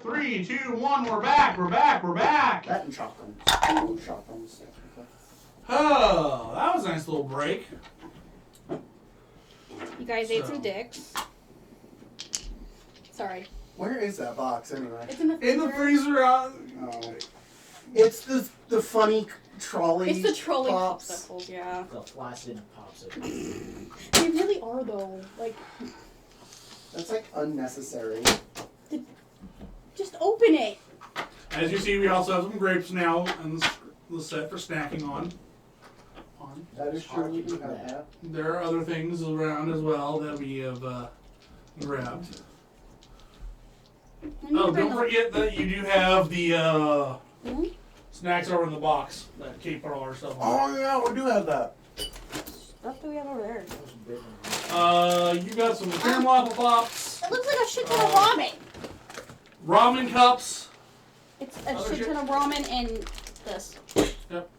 3, 2, 1. We're back. We're back. We're back. That and shotguns. Shotguns. Oh, that was a nice little break. You guys ate some dicks. Sorry. Where is that box anyway? It's in the freezer. In the freezer. Oh. It's the funny trolley. It's the trolley pops. popsicles, yeah. The flaccid popsicles. They really are though. Like, that's like unnecessary. just open it. As you see, we also have some grapes now and the set for snacking on. That is true. We do have that. There are other things around as well that we have grabbed. Oh, don't forget that you do have the snacks over in the box that Kate put all our stuff on. Oh yeah, we do have that. What do we have over there? You got some caramel apple pops. It looks like a shit ton of ramen. Ramen cups. It's a shit ton of ramen and this. Yep.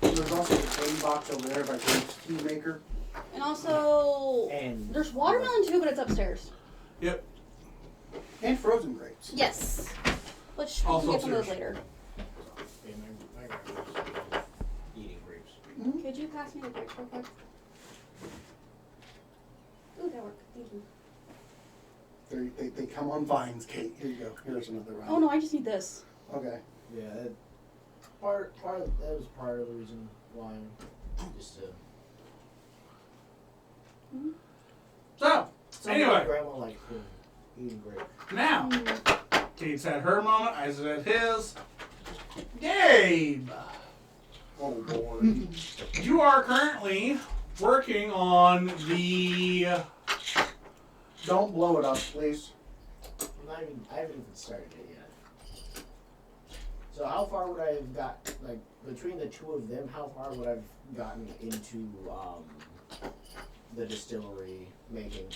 There's also the candy box over there by Grape's Tea Maker. And also, there's watermelon too, but it's upstairs. Yep. And frozen grapes. Yes. Let's Also get some of those upstairs. later. Eating grapes. Mm-hmm. Could you pass me the grapes real quick? Ooh, that worked. Thank you. They come on vines, Kate. Here you go. Here's another round. Oh no, I just need this. Okay. Yeah, that was part of the reason why. Just to. So, anyway. Grandma liked eating grapes. Now, Kate's had her moment. Isaac's had his. Gabe, Oh boy. you are currently working on the. Don't blow it up, please. I haven't even started it yet. So how far would I have got, like, between the two of them, how far would I have gotten into the distillery making?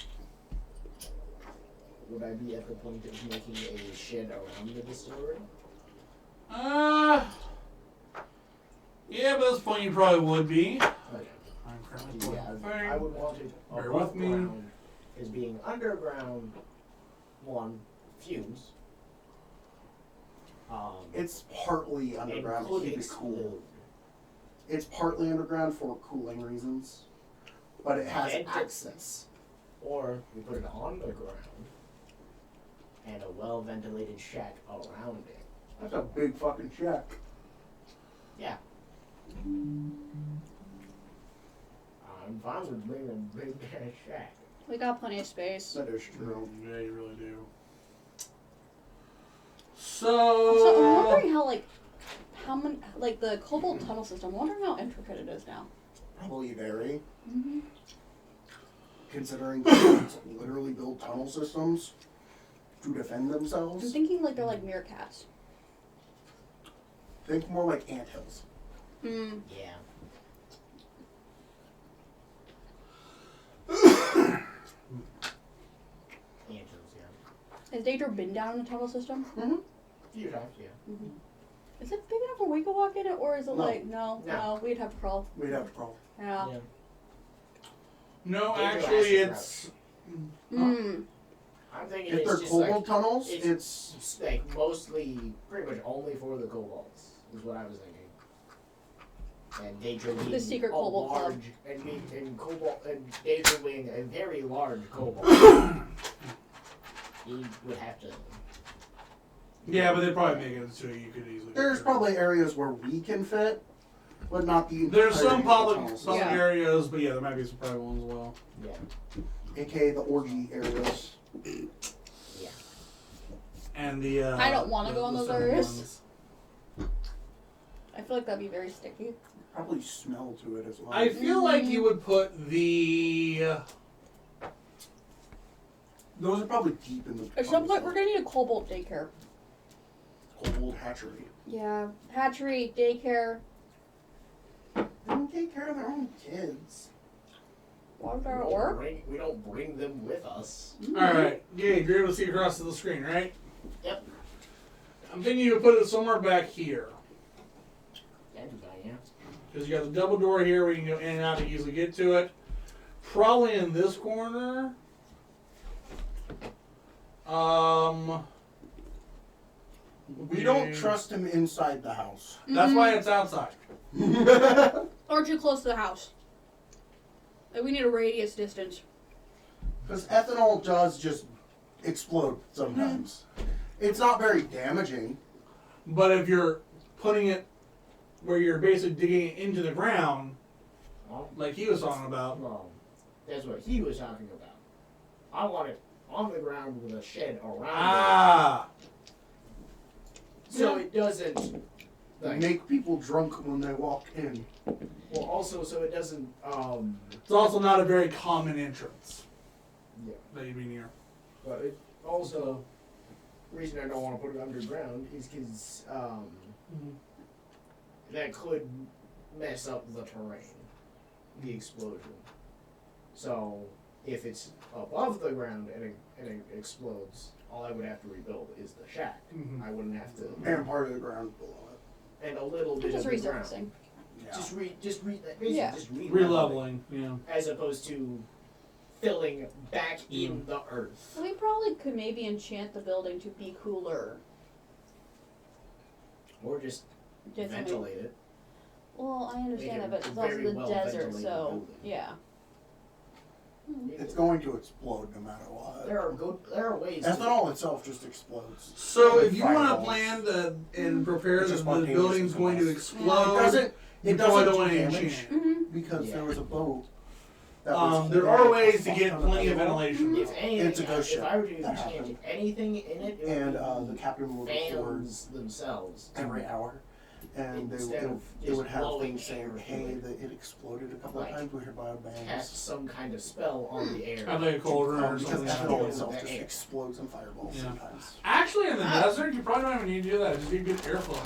Would I be at the point of making a shed around the distillery? Yeah, but at this point you probably would be. Okay. I'm currently pulling Yeah, the thing. I would want it Bear above with me. ground as being underground, one, fumes. It's partly underground to could keep it explode. cool. It's partly underground for cooling reasons, but it has Vent it. access. Or we put it on the ground and a well-ventilated shack around it. That's a big fucking shack. Yeah. I'm fine with bringing a big ass shack. We got plenty of space. That is true. Yeah, you really do. So I'm So, wondering how many, the Cobalt tunnel system, I'm wondering how intricate it is now. Probably very. Mm-hmm. Considering Kobolds literally build tunnel systems to defend I'm themselves. thinking like they're like meerkats. Think more like anthills. Hmm. Yeah. Angels, yeah. Has Daedra been down in the tunnel system? Mm-hmm. A few times, yeah. Mm-hmm. Is it big enough where we could walk in it, or is it No. no, we'd have to crawl. We'd have to crawl. Yeah. no, Daedra actually, acid it's. Mm. I'm thinking If it's they're just kobold like, tunnels, it's it's like mostly, pretty much only for the kobolds, is what I was thinking. And Daedra being The secret a kobold club. large, and Kobold, and Daedra being a very large kobold. He would have to. Yeah, but they'd probably make it so you could easily. there's probably areas where we can fit, but not the. There's some entirety of the public tunnels. Yeah. areas, but yeah, there might be some private ones as well. Yeah. AKA the orgy areas. Yeah. And the. I don't wanna go in those seven areas. ones. I feel like that'd be very sticky. Probably smell to it as well. I feel like you would put the. Those are probably deep in the. At some point, we're gonna need a Cobalt daycare. Kobold hatchery. Yeah, hatchery, daycare. They don't take care of their own kids. Why would that work? We don't bring them with us. Alright, Gabe, you're able to see across to the screen, right? Yep. I'm thinking you would put it somewhere back here. That'd be fine, yeah. Because you got the double door here where you can go in and out to easily get to it. Probably in this corner. We don't trust him inside the house. That's why it's outside. Or too close to the house. Like, we need a radius distance. Because ethanol does just explode sometimes. It's not very damaging. But if you're putting it where you're basically digging it into the ground, like he was talking about. Well, that's what he was talking about. I want it on the ground with a shed around it. So it doesn't like, Make people drunk when they walk in. well, also so it doesn't. It's also not a very common entrance Yeah. that you'd be near. But it also, the reason I don't want to put it underground is because that could mess up the terrain, the explosion. So if it's above the ground and it explodes, all I would have to rebuild is the shack. Mhm. I wouldn't have to. And part of the ground below it. And a little bit Just of the ground. resurfacing. Yeah. Basically Yeah. just re-leveling, Re-leveling, yeah. as opposed to filling back in the earth. We probably could maybe enchant the building to be cooler. Or just Just, I mean, ventilate it. well, I understand that, Make but it it's also very the well desert, ventilated so building. yeah. It's going to explode no matter what. There are ways. Ethanol itself just explodes. So Like if you want to fireballs. plan and prepare It's that just the spontaneous building's going to device. explode, It doesn't. you It probably doesn't don't do want to damage enchant. Mm-hmm. because Yeah. there was a boat. That was There holding are a ways to fuck get ton of plenty of ethanol. ventilation. If anything, It's a ghost if ship. I were to That change happened. anything in it, it And would be the captain would record fans themselves. every hour, and Instead of they just would have blowing things saying, air "Hey, through that it exploded a couple Like, of times. We heard loud bangs." Cast some kind of spell on the air. I think a cauldron or Because something. ethanol like itself that. just Yeah. explodes in fireballs Yeah. sometimes. Actually, in the desert, you probably don't even need to do that. Just be good airflow.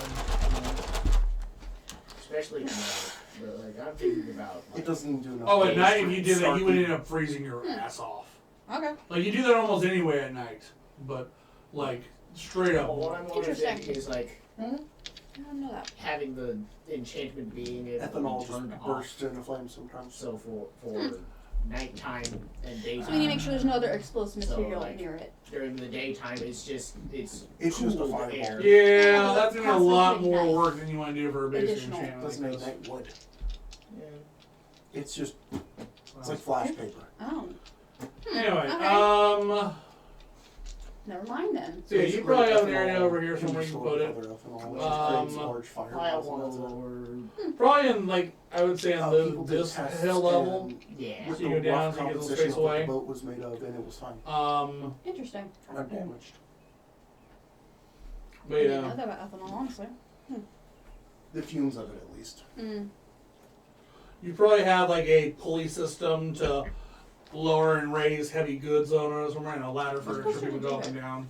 Especially at night. But like I'm thinking about. Like, It doesn't do enough. Oh, at damage night, if for you did that, you would Starkey. end up freezing your ass off. Okay. Like, you do that almost anyway at night. But, like, straight up. Well, what I'm more Interesting. thinking is like I don't know that. having the enchantment being able Ethanol to be turned just off. bursts into flames sometimes. So for nighttime and daytime. So we need to make sure there's no other explosive So, material like, near it. During the daytime, it's just It's just a cooled fireball. air. Yeah, that's gonna be a Possibly lot more ignite. work than you want to do for a basic Additional. enchantment. Doesn't because- ignite wood. Yeah. It's just it's like flash paper. Oh. Anyway, Okay. Never mind then. so yeah, you probably have an area over here somewhere you can put it. Large Pile fireballs. one and that's it. lower. Probably in, like, I would say on People did this tests hill level. and Yeah. With So you the go down rough so you get a little composition space of what away. the boat was made of, and it was fine. Interesting. Undamaged. But I didn't yeah. know that about ethanol, honestly. The fumes of it, at least. You probably have like a pulley system to lower and raise heavy goods on us. We're running a ladder for What's extra people supposed to to go up and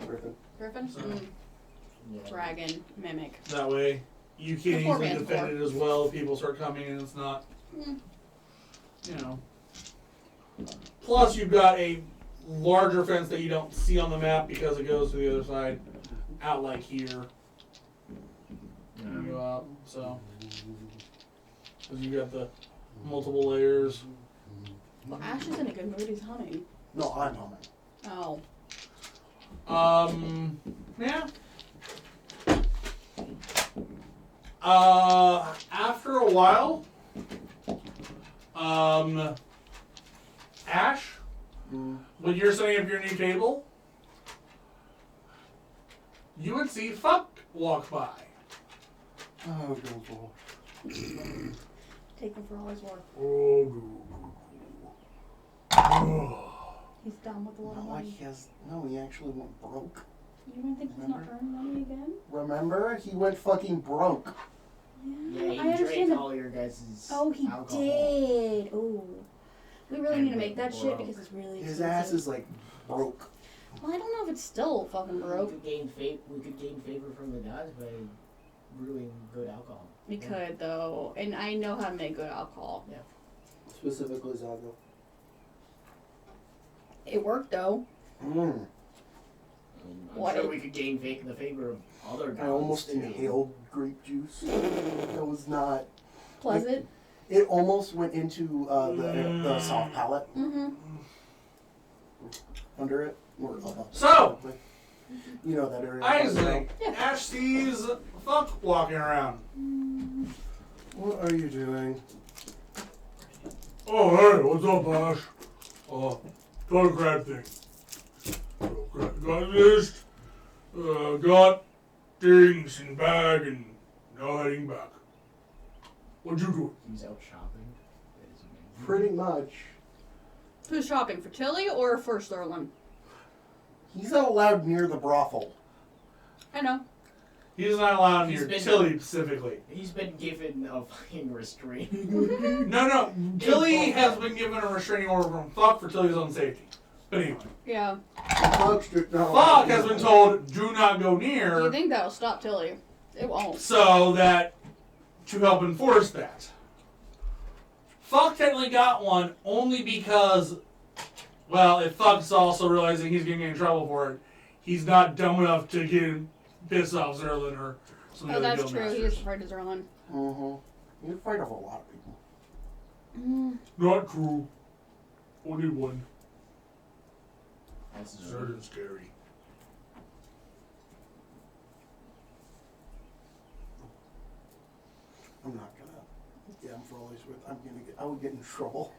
down. Griffin. Griffin? So- Yeah. Dragon. Mimic. That way you can The poor easily man's defend war. it as well if people start coming and it's not, you know. Plus you've got a larger fence that you don't see on the map because it goes to the other side, out like here. You go out, so. Because you got the multiple layers. Well, Ash is in a good mood. He's humming. No, I'm humming. Oh. Yeah. After a while, Ash, when you're setting up your new table, you would see Fuck walk by. Oh, good lord. Take him for all he's worth. He's done with a lot of No, like money. he actually went broke. You don't think he's not earning money again? Remember? He went fucking broke. Yeah, I he understand drank that. all your guys' Oh, he alcohol. did. Oh. We really And need to make that went shit broke. because it's really His expensive. ass is like broke. Well, I don't know if it's still fucking broke. We could gain favor from the gods by brewing good alcohol. We could though, and I know how to make good alcohol. Specifically Zago. It worked though. Mm. I'm What sure if- we could gain the favor of other gods. I almost too. inhaled grape juice. That was not. Pleasant. It almost went into the soft palate Mm-hmm. under it. Or above it. So, You know that area. Isaac, Ash sees Fuck walking around. What are you doing? Oh, hey, what's up, Ash? Got a grab thing. Got this, got things in bag and now heading back. What you doing? He's out shopping. That is amazing. Pretty much. Who's shopping, for Tilly or for Sterling? He's not allowed near the brothel. I know. He's not allowed He's near been- Tilly specifically. He's been given a fucking restraint. No, Tilly has been given a restraining order from Fuck for Tilly's own safety. But anyway, Yeah. Fuck Fuck has been told do not go You near, think that'll stop Tilly? It won't. so that to help enforce that. Fuck technically got one only because, well, if Fuck's also realizing he's going to get in trouble for it, he's not dumb enough to get pissed off Zerlin or some Oh, of the other that's true. He guildmasters. is afraid of Zerlin. Mm-hmm. You're afraid of a lot of people. Not true. Only one. That's Zerlin's scary. I'm not gonna get him for all he's worth. I would get in trouble.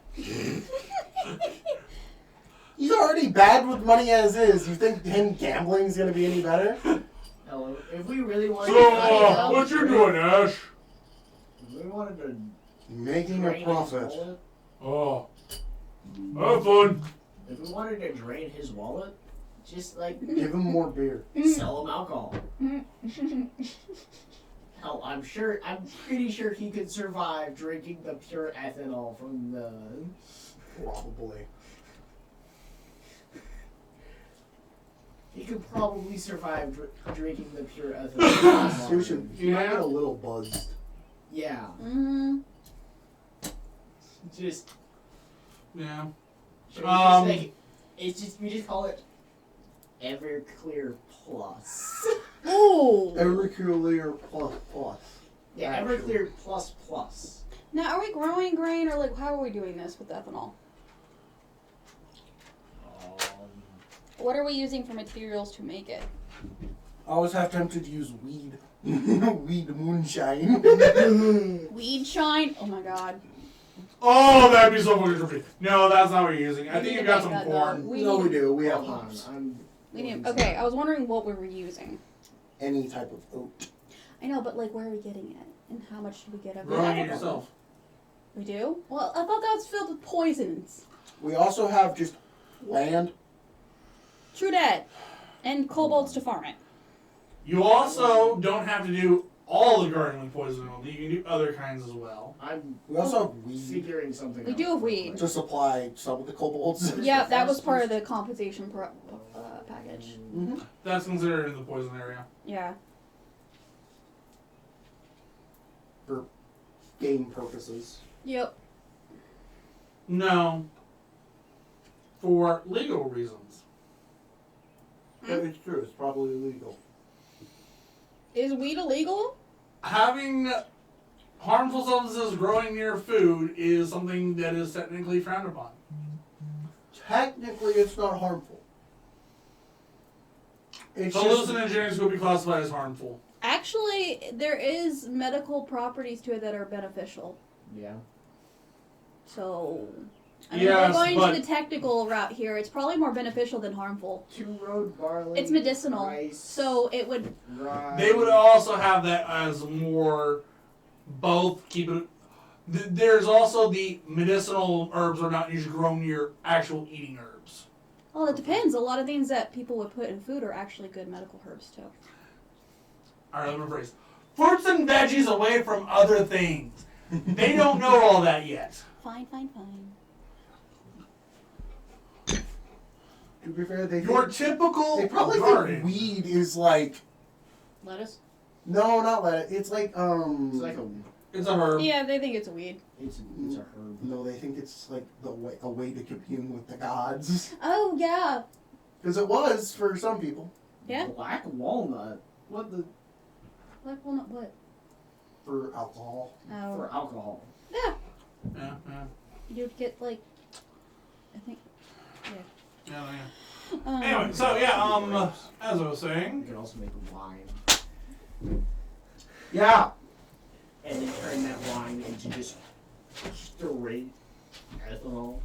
He's already bad with money as is. You think him gambling's gonna be any better? Hello. If we really wanted So, to, what you doing, Ash? if we wanted to Making drain a his profit. wallet, Oh. Have fun. if we wanted to drain his wallet, just like Give him more beer. sell him alcohol. Hell, I'm pretty sure he could survive drinking the pure ethanol from the. Probably. He could probably survive drinking the pure ethanol. Sushin, you might Yeah. get a little buzzed. Yeah, just. Yeah. Should we just like, it's just we just call it Everclear Plus. Ooh. Everclear plus. Yeah, Actually. Everclear Plus Plus. Now, are we growing grain or like how are we doing this with ethanol? What are we using for materials to make it? I was half tempted to use weed. Weed moonshine. Weed shine? Oh my god. Oh, that'd be so fucking trippy. No, that's not what you're using. I We think need you to got make some that, corn. though. We No, need- we do. We have Hold on, hops. We need, okay, I was wondering what we were using. Any type of oat. I know, but like where are we getting it? And how much should we get of it? Growing it yourself. We do? Well, I thought that was filled with poisons. We also have just land. True that. And kobolds to farm it. You also don't have to do all the gardening poison only. You can do other kinds as well. We also have weed figuring something We out. do have weed. to supply some of the kobolds. Yeah, that was part of the compensation package. Mm-hmm. That's considered in the poison area. Yeah. For game purposes. Yep. No. For legal reasons. Yeah, it's true. It's probably illegal. Is weed illegal? Having harmful substances growing near food is something that is technically frowned upon. Technically, it's not harmful. It's just Hallucinogens will be classified as harmful. Actually, there is medical properties to it that are beneficial. Yeah. So, I mean, Yes, we're going but- to the technical route here. It's probably more beneficial than harmful. 2-road barley. It's medicinal, rice, so it would. rye. They would also have that as more both keep it. There's also the medicinal herbs are not usually grown near actual eating herbs. Well, it depends. A lot of things that people would put in food are actually good medical herbs too. All right, let me rephrase. Fruits and veggies away from other things. They don't know all that yet. Fine, fine, fine. to be fair, they Your think, typical they probably garden. think weed is like Lettuce? no, not lettuce. It's like It's like It's a herb. Yeah, they think it's a weed. it's a herb. no, they think it's like a way to commune with the gods. Oh, yeah. Because it was for some people. Yeah? Black walnut. What the Black walnut what? For alcohol. Oh. for alcohol? Yeah. Yeah, yeah. You'd get like, I think, Yeah, yeah. Anyway, so yeah, as I was You saying, can also make wine. Yeah. And then turn that wine into just straight ethanol.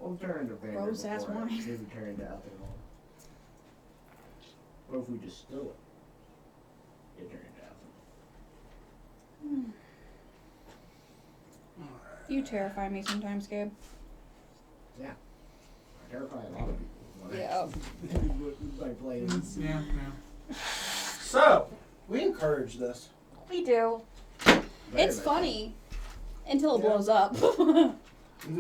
Or turn into vinegar. Gross ass before it wine. maybe turn into ethanol. Or if we distill it, it turn into ethanol. You terrify me sometimes, Gabe. I terrify a lot of people. when I- Yeah. by playing. yeah. So, We encourage this. We do. Very It's much. funny until it Yeah. blows up. Even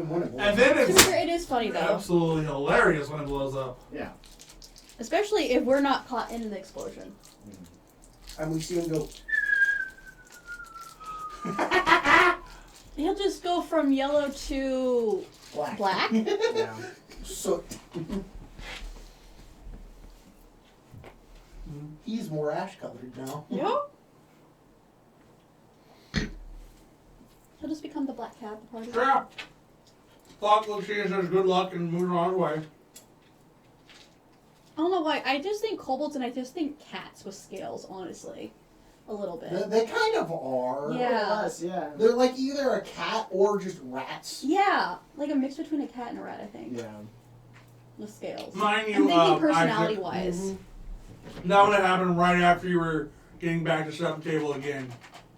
when it and blows. then To be it's fair, it is funny though, absolutely hilarious when it blows up. Yeah. especially if we're not caught in the explosion. And we see him go. He'll just go from yellow to Black. black. Yeah. So. He's more ash colored now. Yep. He'll just become the black cat at the party. Yeah. Clock looks she says good luck and moves on her way. I don't know why. I just think kobolds and I just think cats with scales, honestly. A little bit. They kind of are. Yeah. More or less, yeah. They're like either a cat or just rats. Yeah, like a mix between a cat and a rat, I think. Yeah. With scales. Mind I'm you, thinking personality Isaac, wise. that would have happened right after you were getting back to set up the table again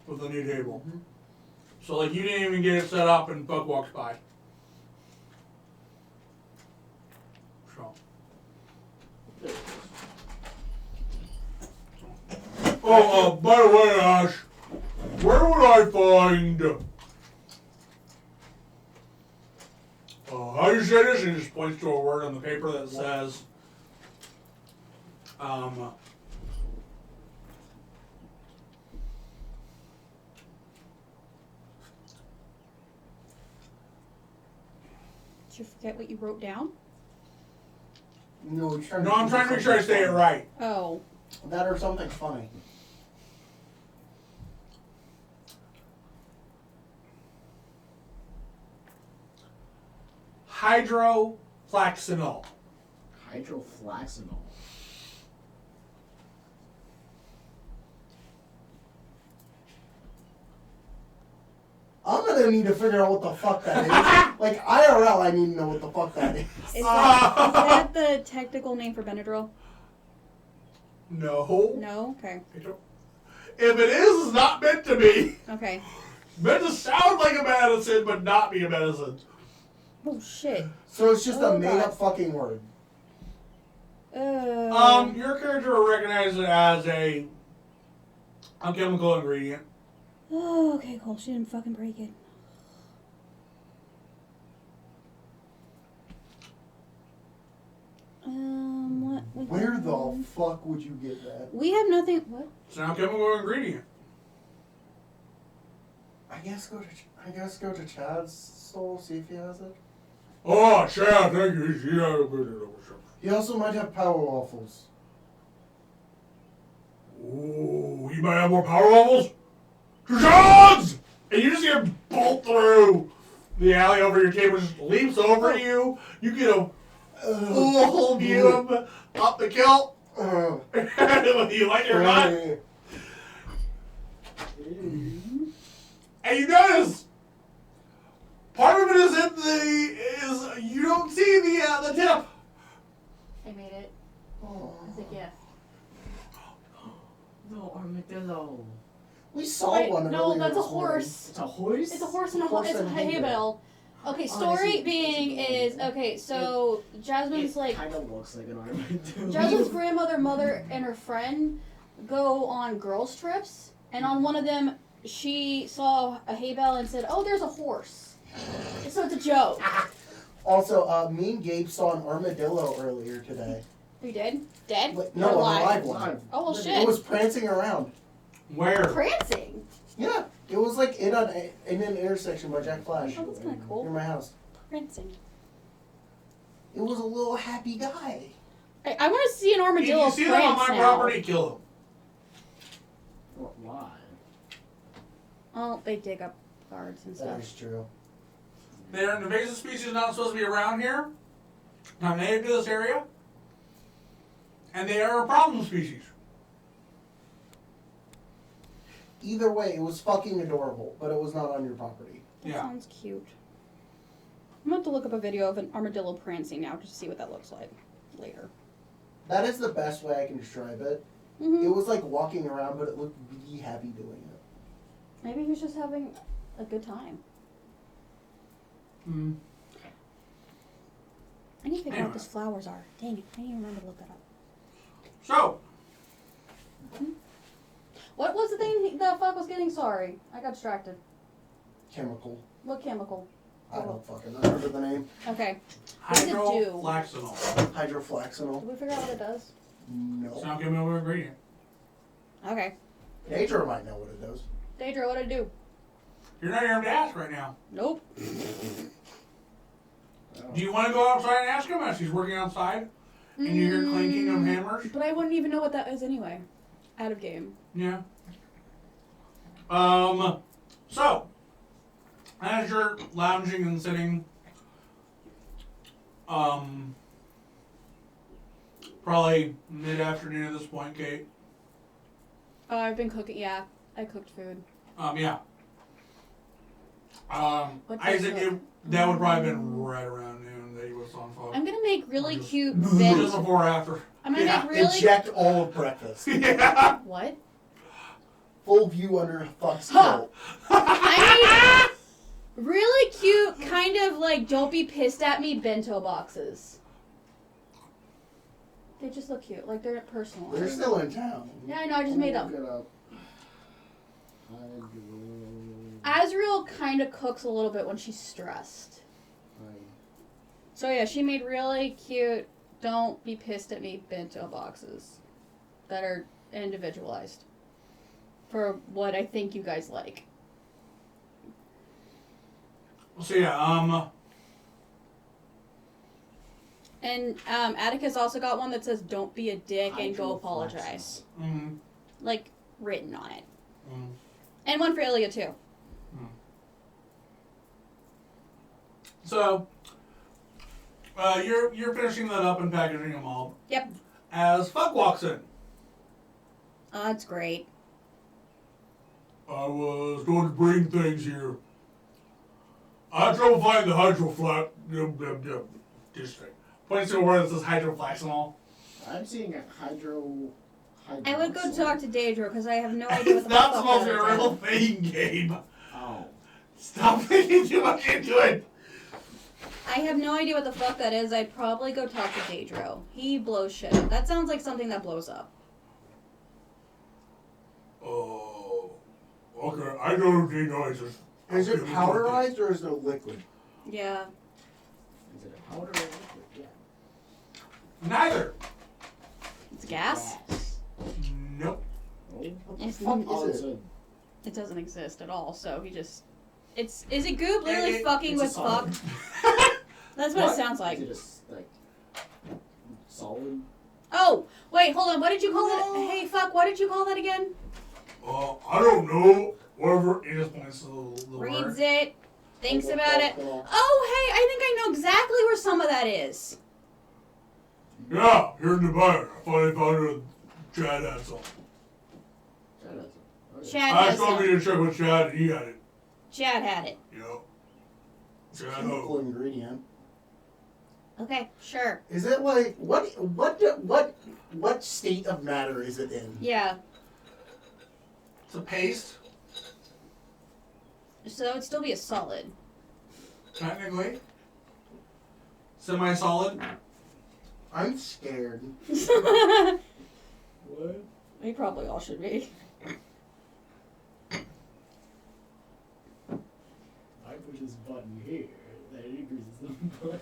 with the new table. Mhm. So like you didn't even get it set up and Buck walks by. So. Oh, by the way, Ash, where would I find? How do you say this? He just points to a word on the paper that says, Did you forget what you wrote down? No, I'm trying to make sure I say it right. Oh. That or something funny. Hydroflaxinol. Hydroflaxinol. I'm gonna need to figure out what the fuck that is. Like IRL, I need to know what the fuck that is. Is that the technical name for Benadryl? No. No? Okay. If it is, it's not meant to be. Okay. Meant to sound like a medicine, but not be a medicine. Oh shit. So it's just Oh, a made God. up fucking word. Your character will recognize it as a chemical ingredient. Oh, okay, cool. She didn't fucking break it. What? Where the fuck would you get that? We have nothing. What? It's not a chemical ingredient. I guess go to Chad's store, see if he has it. Oh, Chad, thank you. Yeah, He also might have power waffles. ooh, you might have more power levels? Shots! And you just hear him bolt through the alley over your table, just leaps over you. You get a full view of him up the kilt. Whether you like it or not. And you notice part of it is you don't see the tip. I made it Oh. as a gift. No, armadillo. We saw Wait, one no, earlier that's a this morning. horse. It's a horse? It's a horse and a Horse it's a and a hay hay bale. Okay, Oh, I story see. being is okay. So Jasmine's It like kind of looks like an armadillo. Jasmine's grandmother, mother, and her friend go on girls' trips, and on one of them, she saw a hay bale and said, "Oh, there's a horse." So it's a joke. Also, me and Gabe saw an armadillo earlier today. You did? Dead? Like, no, Or an alive? alive one. Live. Oh well, It shit. was prancing around. Where? Prancing. Yeah, it was like in an intersection by Jack Flash Oh, that's kind of near cool. my house. Prancing. It was a little happy guy. I want to see an If armadillo you see them on prance my now. property, kill them. Why? Oh, they dig up guards and That stuff. is true. They're an invasive species not supposed to be around here. not native to this area, and they are a problem species. Either way, it was fucking adorable, but it was not on your property. That Yeah. sounds cute. I'm going to look up a video of an armadillo prancing now just to see what that looks like later. That is the best way I can describe it. Mm-hmm. It was like walking around, but it looked really happy doing it. Maybe he was just having a good time. Mm. I need to figure out Anyway. what those flowers are. Dang it, I need to remember to look that up. So, What was the thing the fuck was getting? Sorry, I got distracted. Chemical. What chemical? I don't fucking remember the name. Okay. What does it do? hydroflaxinol. Hydroflaxinol. Did we figure out what it does? No. It's not giving me over ingredient. Okay. Nature might know what it does. Daedra, what did it do? You're not here to ask right now. Nope. Do you want to go outside and ask him as he's working outside? And you hear clinking of hammers? But I wouldn't even know what that is anyway. Out of game. Yeah. So, as you're lounging and sitting, probably mid-afternoon at this point, Kate. Oh, I've been cooking. Yeah, I cooked food. Yeah. What Isaac, does that would probably have been right around noon that he was on fog. I'm gonna make really Just- cute Just veg. before or after. I'm gonna Yeah. make really. Eject all of breakfast. Yeah. What? Full view under fuck's Huh. kilt. I made really cute, kind of like don't be pissed at me bento boxes. They just look cute, like they're personalized. They're still in town. Yeah, I know. I just made them. Look it up. Azriel kind of cooks a little bit when she's stressed. So yeah, she made really cute, don't be pissed at me bento boxes that are individualized for what I think you guys like. So yeah, And Atticus also got one that says "Don't be a dick and go apologize," like written on it, and one for Ilya too. So, you're finishing that up and packaging them all. Yep. As Fuck walks in. Oh, that's great. I was going to bring things here. I had trouble finding the hydroflax. This thing. Points to a word that says hydroflaxinol. I'm seeing a hydro. I would go talk to Daedra because I have no idea what It's the not fuck supposed to be that a is. real thing, Gabe. Oh. Stop thinking too much into it. I have no idea what the fuck that is. I'd probably go talk to Daedro. He blows shit up. That sounds like something that blows up. Oh, okay. I know the noises. Is it powderized or is it liquid? Yeah. Is it a powder or liquid? Yeah. Neither. It's gas? Nope. It's, Fuck Oh, is it's it? a. it doesn't exist at all, so he just... Is it Goop literally fucking it's a with fuck? solid. That's what it sounds Is like. it just like solid? Oh, wait, hold on. What did you call it? Hey, fuck, what did you call that again? I don't know. Whatever. He just points to the Reads word. it, thinks about it. Oh, hey, I think I know exactly where some of that is. Yeah, here in the bar. I finally found a Chad had some. Chad I has told me some. to check with Chad and he had it. Chad had it. Yep. Chad Chemical ho. ingredient. Okay, sure. Is it like what state of matter is it in? Yeah. It's a paste, So it would still be a solid. technically. Semi-solid. I'm scared. What? We probably all should be. I push this button here. That increases the button.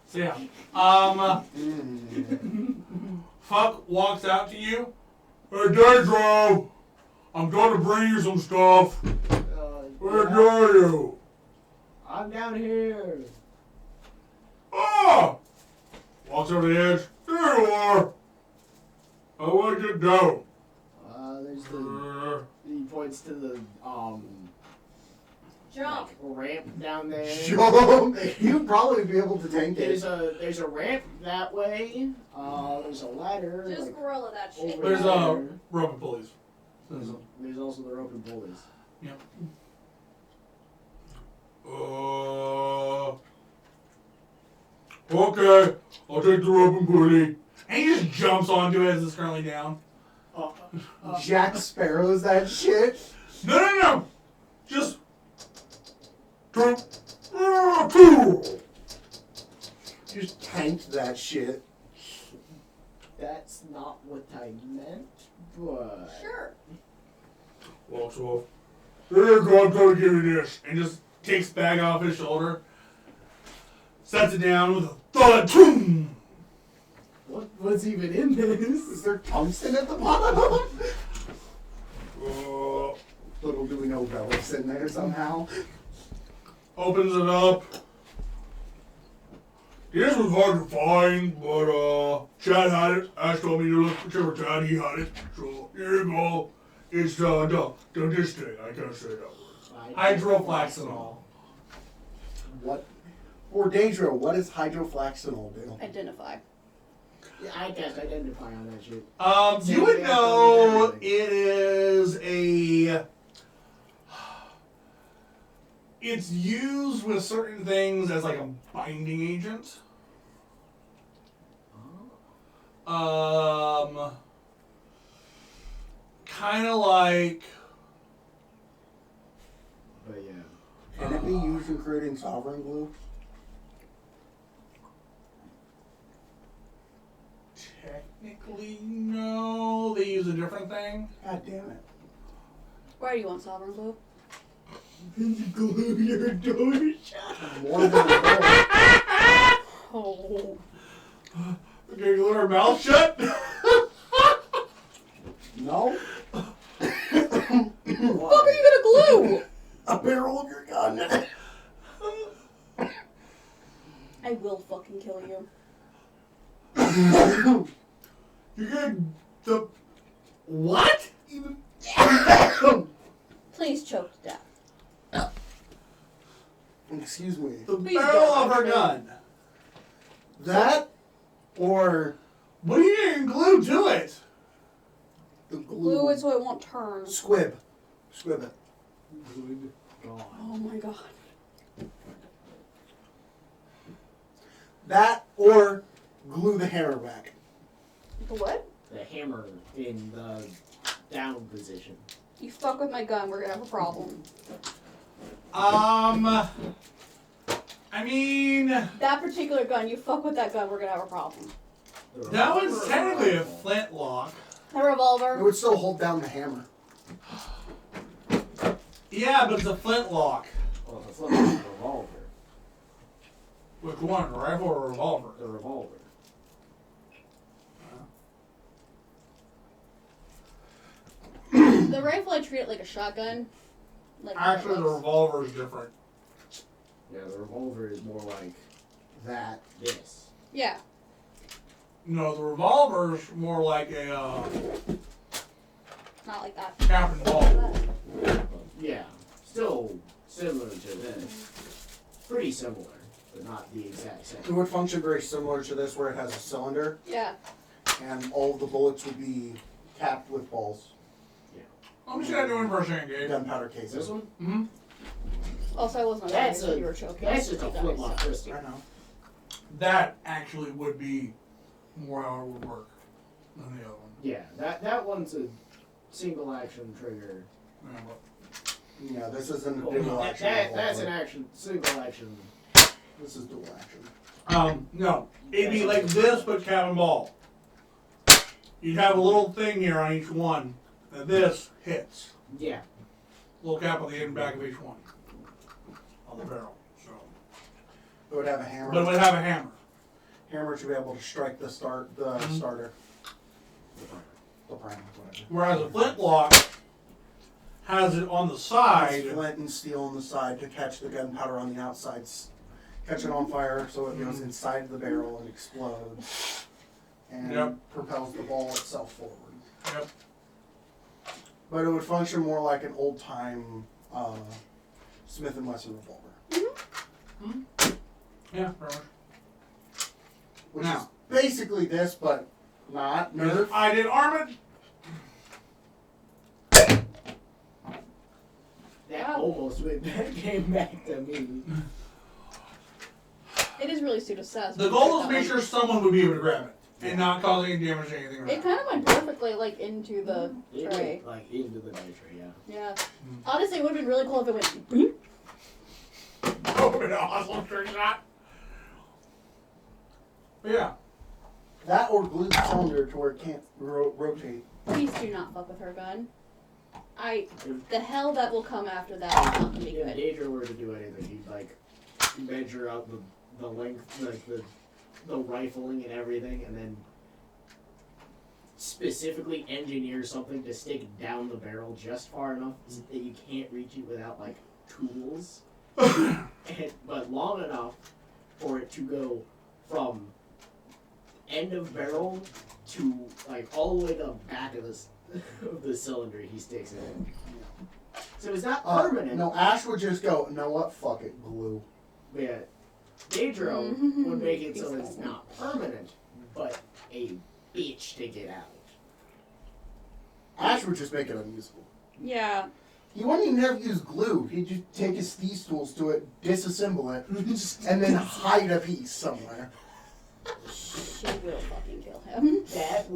So yeah. Mm. Fuck walks out to you. Hey, Daedra! I'm going to bring you some stuff. Where are you? I'm down here. Ah! Walks over the edge. There you are. I want you down. There's the. He points to the Jump. ramp down there. Jump. You'd probably be able to tank it. There's a ramp that way. There's a ladder. Just like, gorilla that shit. over There's there. rope and pulleys. There's also the rope and pulleys. Yep. Okay, I'll take the rope and pulley. And he just jumps onto it as it's currently down. Jack Sparrow's that shit. No. Just. Just tanked that shit. That's not what I meant, but Sure. Walks off. There you go, I'm gonna give you this. And just takes bag off his shoulder. Sets it down with a thud. Boom! what's even in this? Is there tungsten at the bottom? Uh, Little do we know Bella's in there somehow. opens it up. This was hard to find, but Chad had it. Ash told me to look whichever Chad he had it. So here you go. It's this thing. I can't say that word. Hydroflaxinol. What? For Daedra, what does hydroflaxinol do? Identify. Yeah, I guess identify on that shit. You would know it is a. It's used with certain things as like a binding agent. Kind of like. But yeah. Can it be used in creating sovereign glue? Technically, no. They use a different thing. God damn it. Why do you want sovereign glue? Glue your door shut. More than a Oh. Okay, glue her mouth shut. No? What are you gonna glue? A barrel of your gun. I will fucking kill you. You're gonna the what? Please choke to death. Excuse me. The Please barrel don't. of her gun. That or What are you getting glued to it? the Glue it so it won't turn. Squib. Squib it. Good God. Oh my god. That or glue the hammer back. The what? The hammer in the down position. You fuck with my gun, we're gonna have a problem. I mean, That particular gun, you fuck with that gun, we're gonna have a problem. that one's technically a flintlock. The It revolver. would still hold down the hammer. Yeah, but it's a flintlock. Well, it's not a revolver. Which one, a rifle or a revolver? The revolver. The rifle, I treat it like a shotgun. Like Actually, the looks. revolver is different. Yeah, the revolver is more like That. this. Yeah. No, the revolver's more like a Not like that. cap and ball. Yeah, still similar to this. Pretty similar, but not the exact It same. would function very similar to this where it has a cylinder Yeah. and all of the bullets would be capped with balls. I'm just gonna do it for a second, Gabe. Gunpowder cases. This one? Mm-hmm. Also, I wasn't That's aware a you were choking. that's just a You guys. flintlock pistol. I know. That actually would be more how it would work than the other one. Yeah, that one's a single action trigger. Yeah, but Yeah, this isn't a Oh, dual that, action. that's an revolver. action, single action. This is dual action. no. It'd be like this, but cap and ball. You'd have a little thing here on each one, and this hits. Yeah. Little cap on the end and back of each one. On the barrel. So. It would have a hammer. But it would have a hammer. Hammer to be able to strike the starter. The prime, whatever. Whereas a flintlock has it on the side. It's flint and steel on the side to catch the gunpowder on the outside, catch it on fire so it goes inside the barrel and explodes, and Yep. propels the ball itself forward. Yep. But it would function more like an old time Smith & Wesson revolver. Yeah, very much. Which Now. is basically this, but not Nerf. I did arm it. That almost came back to me. It is really suit assessed. The goal is to make sure someone would be able to grab it and not cause any damage to anything. It kind of went perfectly, like, into the It tray. went, like into the night tray, yeah. Yeah. Honestly, it would have been really cool if it went boop. That would have been an awesome trick shot. But yeah. That or glue the cylinder to where it can't rotate. Please do not fuck with her gun. The hell that will come after that is not gonna be If good. Daedra were to do anything, he'd like measure out the length, like the rifling and everything, and then specifically engineer something to stick down the barrel just far enough that you can't reach it without like tools, but long enough for it to go from end of barrel to like all the way to the back of the cylinder he sticks it in. So it's not permanent. No, Ash would just go, you know what, fuck it, glue. Yeah, Daedra would make it so it's not permanent, but a bitch to get out. Ash would just make it unusable. Yeah. He wouldn't even have to use glue. He'd just take his thieves tools to it, disassemble it, and then hide a piece somewhere. She will fucking kill him. That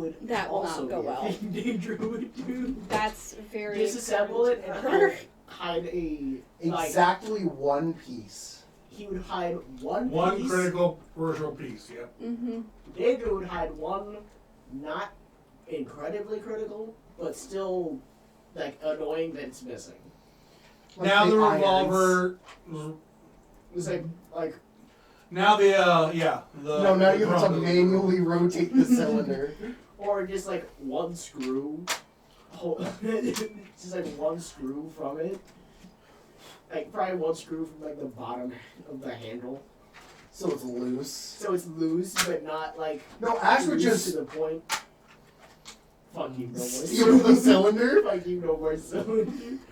will also not go be a well. thing Daedra would do. That's very Disassemble it and her. hide a like, Exactly one piece. he would hide one piece. Critical piece, yeah. Mm-hmm. Daedra would hide one, not incredibly critical, but still like annoying that it's missing. Now the revolver. It's like Now the No, now you have to drum- manually rotate the cylinder. or just like one screw. Just like one screw from it. Like probably one screw from like the bottom of the handle. So it's loose. So it's loose, but not like No, Ash would loose just to the point. Fuck you, no more steal the cylinder. Fuck you, no more cylinder.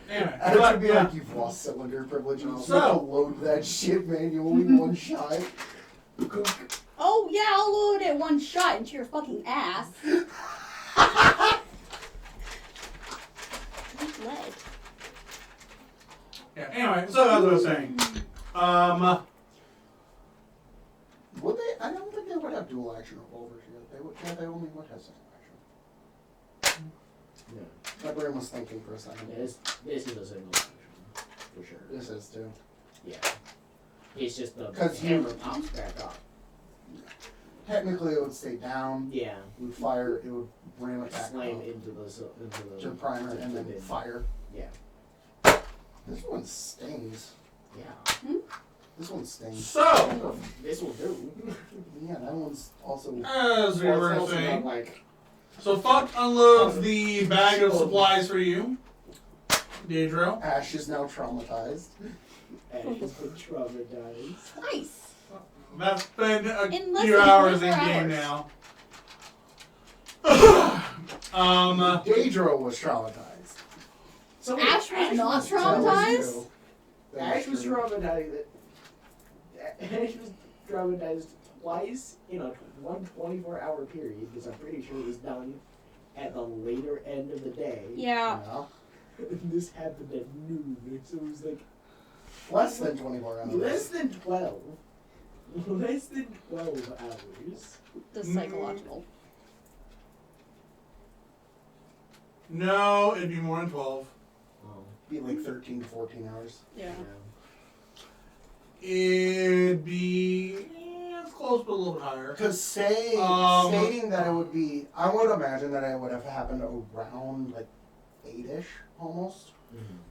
Anyway, Ash but, would be yeah. like, you've lost cylinder privileges. You So- have to load that shit manually one shot. Oh yeah, I'll load it one shot into your fucking ass. Lead. Yeah, anyway, so as I was saying, Would they? I don't think they would have dual action revolvers yet. They would. Yeah, they only would have single action. Yeah. My brain was thinking for a second. Yeah, this is a single action, for sure. This is too. Yeah. It's just the 'Cause hammer pops back up. Technically, it would stay down. Yeah. It would fire. It would ram it back Slam up into the to primer and then bin. fire. Yeah. This one stings. Yeah. This one stings. so This will do. Yeah, that one's also. as we Well, were it's also saying, not like so Fuck unloads the bag of supplies for you, Daedra. Ash is now traumatized. Ash has been traumatized. Nice. That's been a In less few than hours in 24 game hours. now. Daedra was traumatized. So Ash was not That was traumatized? true. That Ash was true. traumatized. Ash was traumatized twice in a 24-hour period because I'm pretty sure it was done at the later end of the day. Yeah. Yeah. This happened at noon, so it was like Less than 24 hours. less than 12. Less than 12 hours. The psychological. No, it'd be more than 12. Oh. Be like 13 to 14 hours. Yeah. It'd be it's close, but a little bit higher. Because stating that it would be, I would imagine that it would have happened around like 8-ish almost,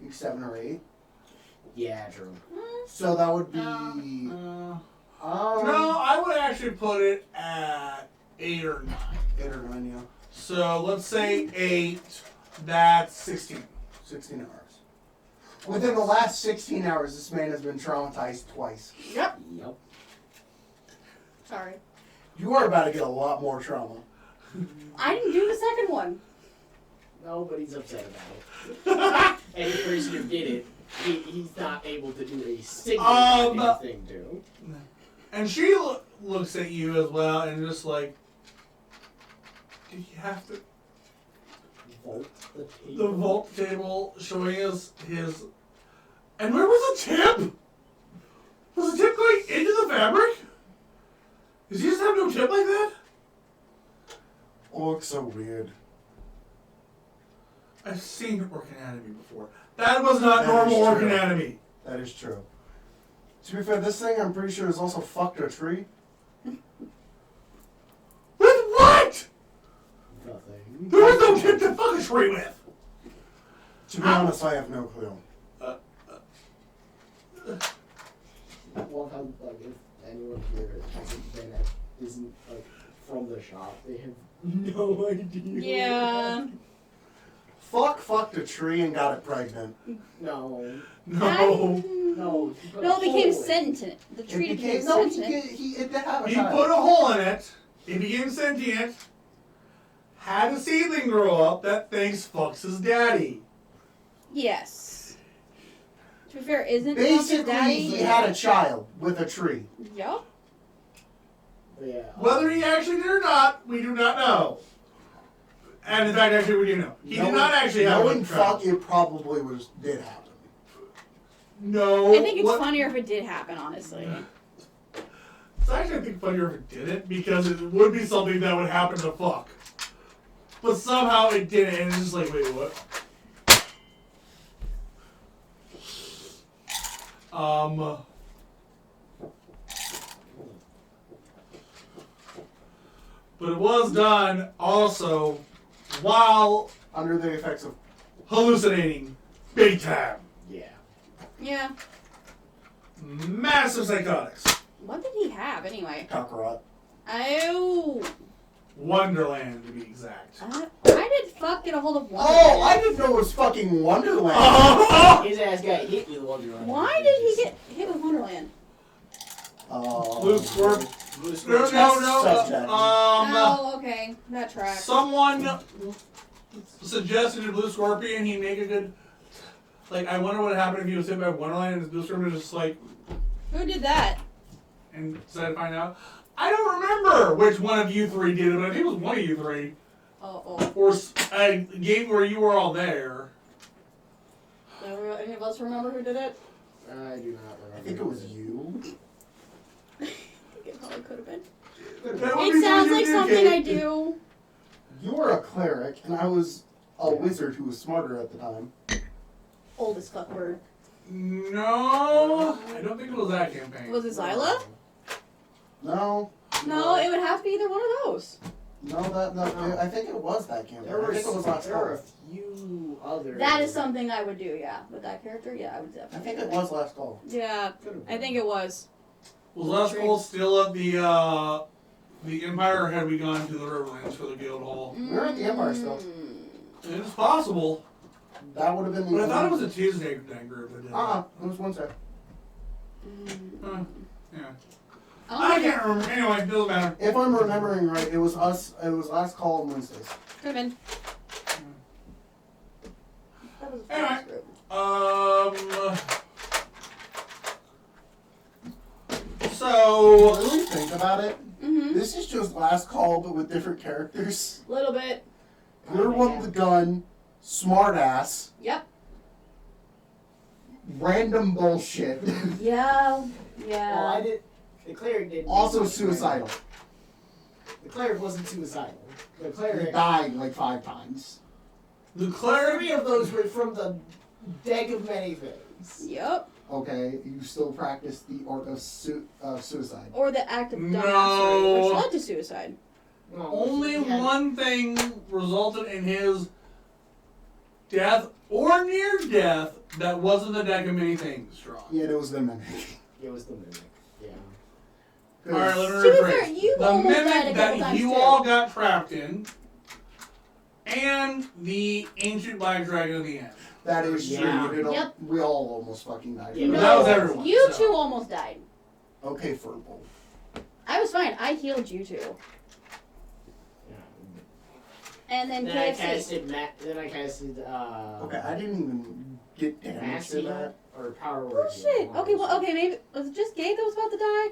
like 7 or 8. Yeah, true. So that would be. No, I would actually put it at 8 or 9. 8 or 9, yeah. So let's say 8. That's 16. 16 hours. Within the last 16 hours, this man has been traumatized twice. Yep. Yep. Sorry. You are about to get a lot more trauma. I didn't do the second one. Nobody's upset about it. Any person who did it he's not able to do a single thing to. And she looks at you as well and just like, did you have to Vault the table. the vault table showing us his, and where was the tip? Was the tip going into the fabric? Does he just have no tip like that? Oh, looks so weird. I've seen orc anatomy before. That was not That normal is orc true. anatomy. That is true. To be fair, this thing I'm pretty sure has also fucked a tree. With what? Nothing. There was no tip to fuck a tree with. To be honest, I have no clue. Well, how, like, if anyone here hasn't been at, isn't, like, from the shop, they have no idea. Yeah. Fucked a tree and got it pregnant. No. No. No. he put a No, it became hole in. sentient. The tree became no, sentient. it did have a He child. put a hole in it. It became sentient. Had a seedling grow up that thinks fucks his daddy. Yes. To be fair, isn't Basically, daddy? he had a child with a tree. Yup. But yeah. Whether he actually did or not, we do not know. And in fact, actually, we do know. He did not actually have knowing a child. fuck, it probably did happen. No. I think it's what- funnier if it did happen, honestly. It's actually, I think, funnier if it didn't, because it would be something that would happen to fuck. But somehow it didn't, and it's just like, wait, what? But it was done also while Under the effects of hallucinating big time. Yeah. Yeah. Massive psychotics. What did he have anyway? Kakarot. Oh. Wonderland, to be exact. Why did fuck get a hold of Wonderland? Oh, I didn't know it was fucking Wonderland. His ass got hit with Wonderland. Why did he get hit with Wonderland? Blue Scorp. Blue No, Scorp. no, Subject. no. Oh, okay. That tracks. Someone suggested to Blue Scorpion he make a good. Like, I wonder what would happen if he was hit by Wonderland and his Blue Scorpion was just like, Who did that? and decided to find out. I don't remember which one of you three did it, but I think it was one of you three. Oh. Or a game where you were all there. Any of us remember who did it? I do not remember. I think it was you. It probably could have been. That would be It sounds what like you did, something Kate. I do. You were a cleric, and I was a wizard who was smarter at the time. Old as fuck word. No, I don't think it was that campaign. Was it Zyla? No. No, it would have to be either one of those. No, I think it was that campaign. There I think it was last were a call. few other. That is something I would do, yeah. With that character, yeah, I would I definitely. think it was last call. Yeah, I think it was. Was last call still at the Empire, or had we gone to the Riverlands for the Guild Hall? We're at the Empire still. It's possible. That would have been the. But I thought it was a Tuesday night group that did It was Wednesday. that. Yeah. Oh, I can't remember. Anyway, it doesn't matter. If I'm remembering right, it was us. It was last call on Wednesdays. Could have been. That was a Anyway. fast group. So Really think about it. Mm-hmm. This is just last call, but with different characters. Little bit. You're one with the gun, smartass, Yep. random bullshit. Yeah. Well, I did. The cleric didn't. Also suicidal. The cleric wasn't suicidal. The He cleric. died like 5 times. the cleric. 3 of those were from the deck of many things. Yep. Okay, you still practice the art of suicide. Or the act of No. dumbassery, which led to suicide. No, Only he had- one thing resulted in his death or near death that wasn't the deck of many things, Strong. Yeah, it was the mimic. It was the mimic. Yeah. Alright, let me To be fair, rephrase. you The almost died a mimic couple that times you too. all got trapped in, and the ancient black dragon at the end. That is true. Yeah. You did all, Yep. We all almost fucking died. Yeah, But No, that was everyone. You so. two almost died. Okay, Furball. I was fine. I healed you two. Yeah. And then Then I KFC. casted. Then I casted. Okay, I didn't even get damage to that. or power Oh word. shit. Okay, well, okay, maybe was it just Gabe that was about to die?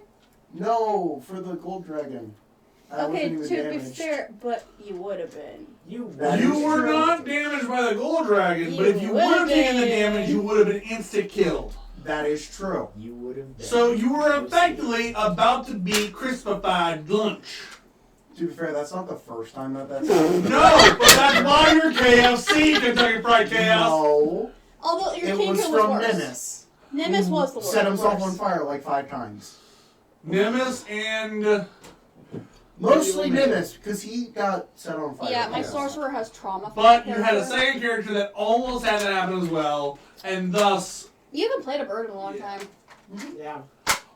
No, for the gold dragon. I Okay, wasn't to even be damaged. fair, but you would have been. That You is were true. not damaged by the gold dragon, but You if you would would've have taken the been. damage, you would have been instant killed. That is true. You would have been. So you were effectively about to be crispified lunch. To be fair, that's not the first time that's No, but that's why you're KFC, Kentucky Fried Chaos. No. Although your It King was Kill was from worse. Nemesis. Nemesis was the worst. Set himself worse. on fire like 5 times. Nemesis and Mostly Nemesis, because he got set on fire. Yeah, my sorcerer has trauma. for but that you had a character. second character that almost had that happen as well, and thus You haven't played a bird in a long time. Yeah.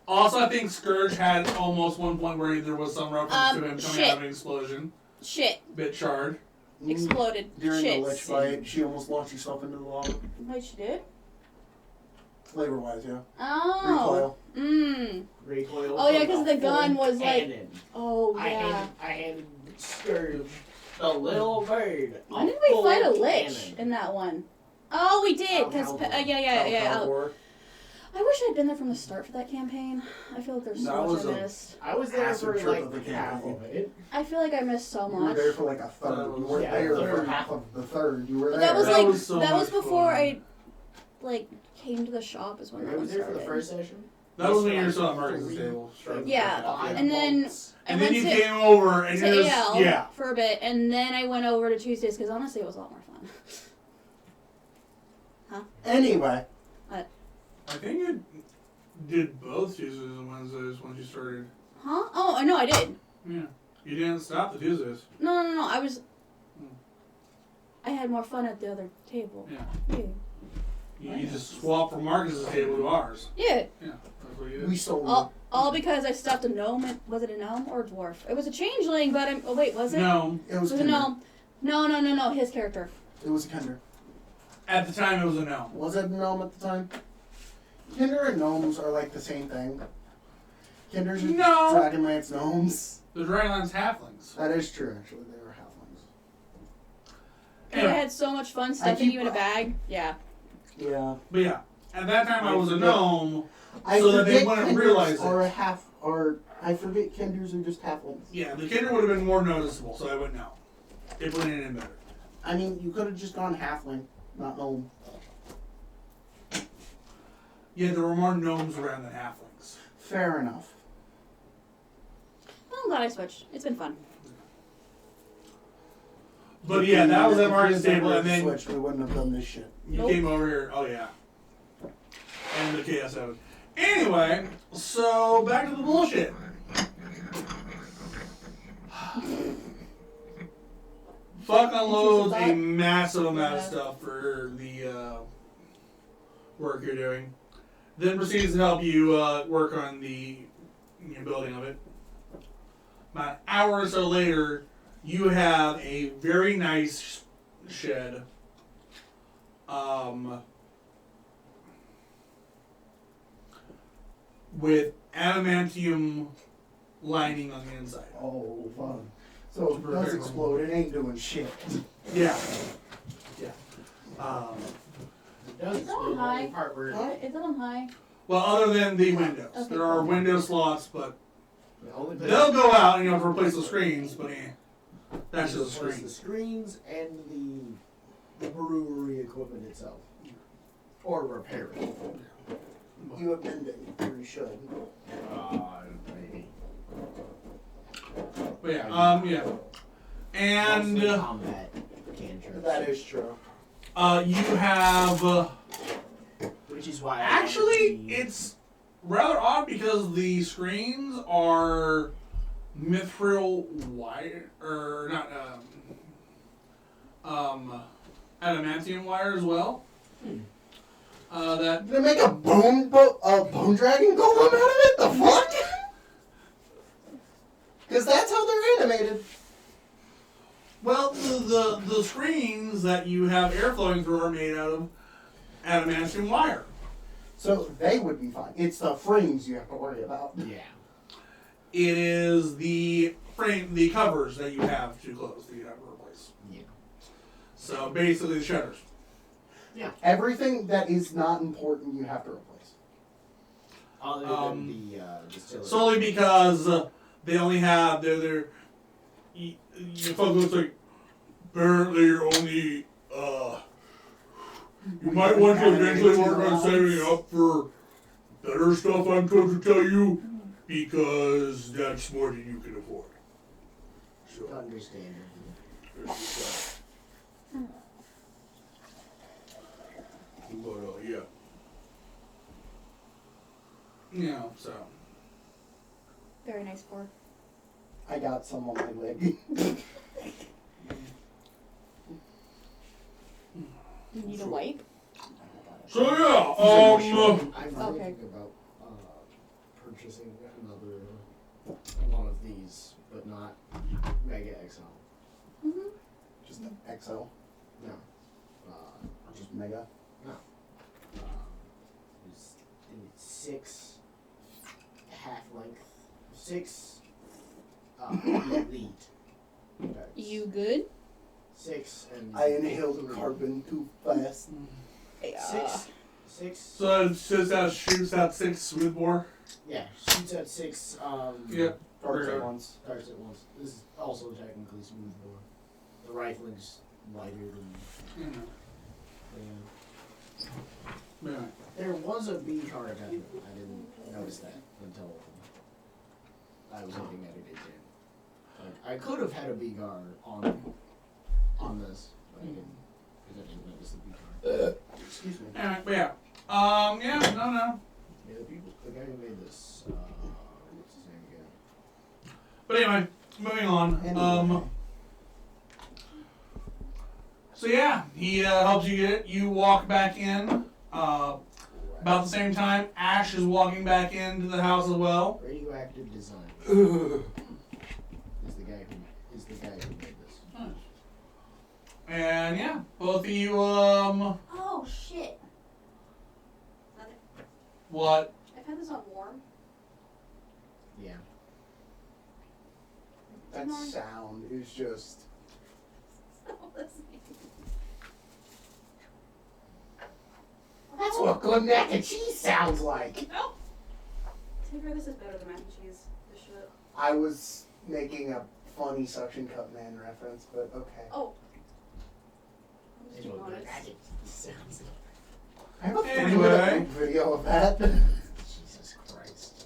also I think Scourge had almost one point where there was some reference to him coming shit. out of an explosion. Shit. Bit shard. Exploded. During Shit. the lich fight, she almost launched herself into the lava. Wait, she did? Flavor-wise, yeah. Oh. Recoil. Recoil. Oh, yeah, from 'cause a the gun full was, like- cannon. Oh, I yeah. handed Scourge the little bird. When did we full fight a lich cannon. in that one? Oh, we did. Out Cause Hellborn. yeah. Alcor. I wish I'd been there from the start for that campaign. I feel like there's That so was much I a- missed. I was there Acid for trip like of the half campaign. of it. I feel like I missed so You were much. there for like a third. You weren't Yeah, there for third. half of the third. You were But there. that was That like was so that was much before fun. I like came to the shop is when I that one was there for started. the first session. That was when you were still at Marcus's table. Yeah, and then I And went then you to, came over and to you're just, AL yeah. for a bit, and then I went over to Tuesdays because honestly it was a lot more fun. Anyway, I think you did both Tuesdays and Wednesdays once you started. Huh? Oh, I know I did. Yeah. You didn't stop the Tuesdays. No. I was. I had more fun at the other table. Yeah. Yeah. You just swapped from Marcus's table to ours. Yeah. Yeah. That's what you did. we stole All because I stuffed a gnome. Was it a gnome or a dwarf? It was a changeling, but I'm. Oh wait, was it? No. it. Was It was a Kinder. gnome. No. His character. It was a Kinder. At the time, it was a no. Was it a gnome at the time? Kinder and gnomes are like the same thing. Kinder's just No. Dragonlance gnomes. The Dragonland's halflings. That is true, actually. They were halflings. Because I had so much fun stuffing keep- you in a bag. Yeah. Yeah. But yeah, at that time I was a gnome. I So that they forget wouldn't Kinders realize it. are a half, or I forget Kinders are just halflings. Yeah, the Kinder would have been more noticeable, so I wouldn't know. It would have been better. I mean, you could have just gone halfling, not gnome. Yeah, there were more gnomes around than halflings. Fair enough. Well, I'm glad I switched. It's been fun. But yeah, that was at If we Marcus's had table, never and then switched, we wouldn't have done this shit. you Nope. came over here. Oh yeah. And the KS7. Anyway, so back to the bullshit. Fuck unloads a massive amount of stuff for the work you're doing. Then proceeds to help you work on the building of it. About an hour or so later, you have a very nice shed. With adamantium lining on the inside. Oh, fun. So if it does explode, it ain't doing shit. Yeah. Yeah. It does It's on the high. only part where Is it on high? Well, other than the windows. Okay, There are cool. window slots, but the only place they'll go out and you have to replace the screens, but that's just a replace screen. the screens and the brewery equipment itself, or repair it. You have bending, or you should. Maybe. But yeah, yeah. And Mostly combat cantrips. That is true. you have Which is why I actually wanted to be- it's rather odd because the screens are mithril wire or not adamantium wire as well. That Gonna make a bone dragon golem out of it? The fuck? Because that's how they're animated. well the screens that you have air flowing through are made out of adamantium wire. So they would be fine. It's the frames you have to worry about. Yeah. It is the frame, the covers that you have to close that you have to replace. Yeah. So basically the shutters. Yeah. Everything that is not important, you have to replace. Other than the distillery. Solely because they only have their fuck looks like apparently you're only you might want to eventually work on saving up for better stuff, I'm told to tell you, because that's more than you can afford. So Understand. but yeah. Yeah, so Very nice pour. I got some on my leg. You need a wipe? So yeah, I'm Okay. thinking about purchasing another one of these, but not Mega XL. Mm-hmm. Just an XL, No. just mega. It's 6 half length, 6 elite. That's You good? 6 and I inhaled 3. carbon too fast. Yeah. 6. so it says that shoots at 6 smoothbore. Yeah, shoots at 6. Yeah. Darts Sure. at once. Starts at once. This is also technically smoothbore. The rifling's lighter than. Yeah. Yeah. There was a B card attachment. I didn't notice that until I was looking at it again. Like, I could have had a B card on this, but I didn't because I didn't notice the B card. Excuse me. Anyway, but yeah. Yeah, no. Yeah, the guy who made this, what's his name again? But anyway, moving on. Anyway. So yeah, he helps you get it. You walk back in. About the same time, Ash is walking back into the house as well. Radioactive Design is the guy who made this. And yeah, both of you, Oh shit. what? I've had this on warm. Yeah. That sound is just. That's what good mac and cheese sounds like. No. To be fair, this is better than mac and cheese. This shit. I was making a funny suction cup man reference, but okay. Oh. I'm just That's being what honest. magic sounds like. I have a Anyway. 3-minute video of that. Jesus Christ.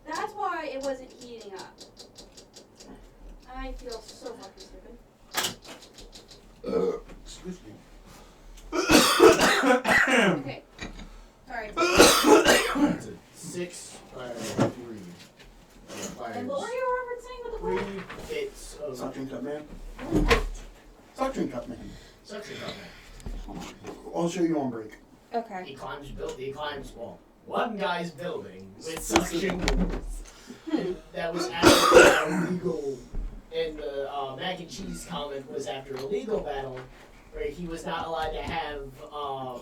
That's why it wasn't heating up. I feel so fucking stupid. Excuse me. Okay. Sorry. It's a 6 by 3. And what were you referencing with the 3 bits of Suction cup man. Suction cup man. suction cup. I'll show you on break. Okay. He climbs, well, one guy's building with suction cords. That was after illegal, and the mac and cheese comment was after a legal battle where he was not allowed to have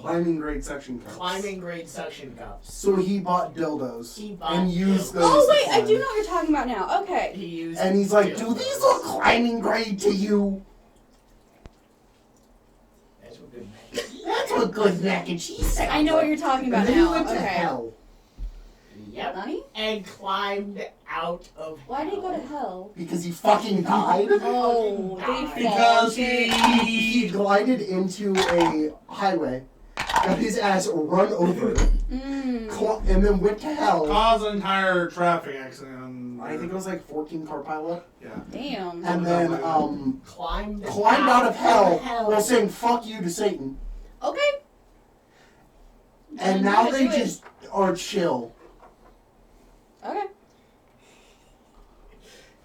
Climbing grade suction cups. climbing grade suction cups. So he bought dildos He bought and used dildos. those. Oh to wait, I climb. do know what you're talking about now. Okay. He used And he's like, dildos. "Do these look climbing grade to you?" That's what good mac and cheese. That's what good mac and cheese sounds I know what like. you're talking And about then he now. went to Okay. hell. Yep. Honey? And climbed out of Why did he go to hell. hell? Because he fucking died. Oh, did he fall? Because He glided into a highway, got his ass run over, and then went to hell. Caused an entire traffic accident. I think it was like 14 car pileup. Yeah. Damn. And then Climbed climbed out of hell while saying "fuck you" to Satan. Okay. And Then now you they do it. just are chill. Okay.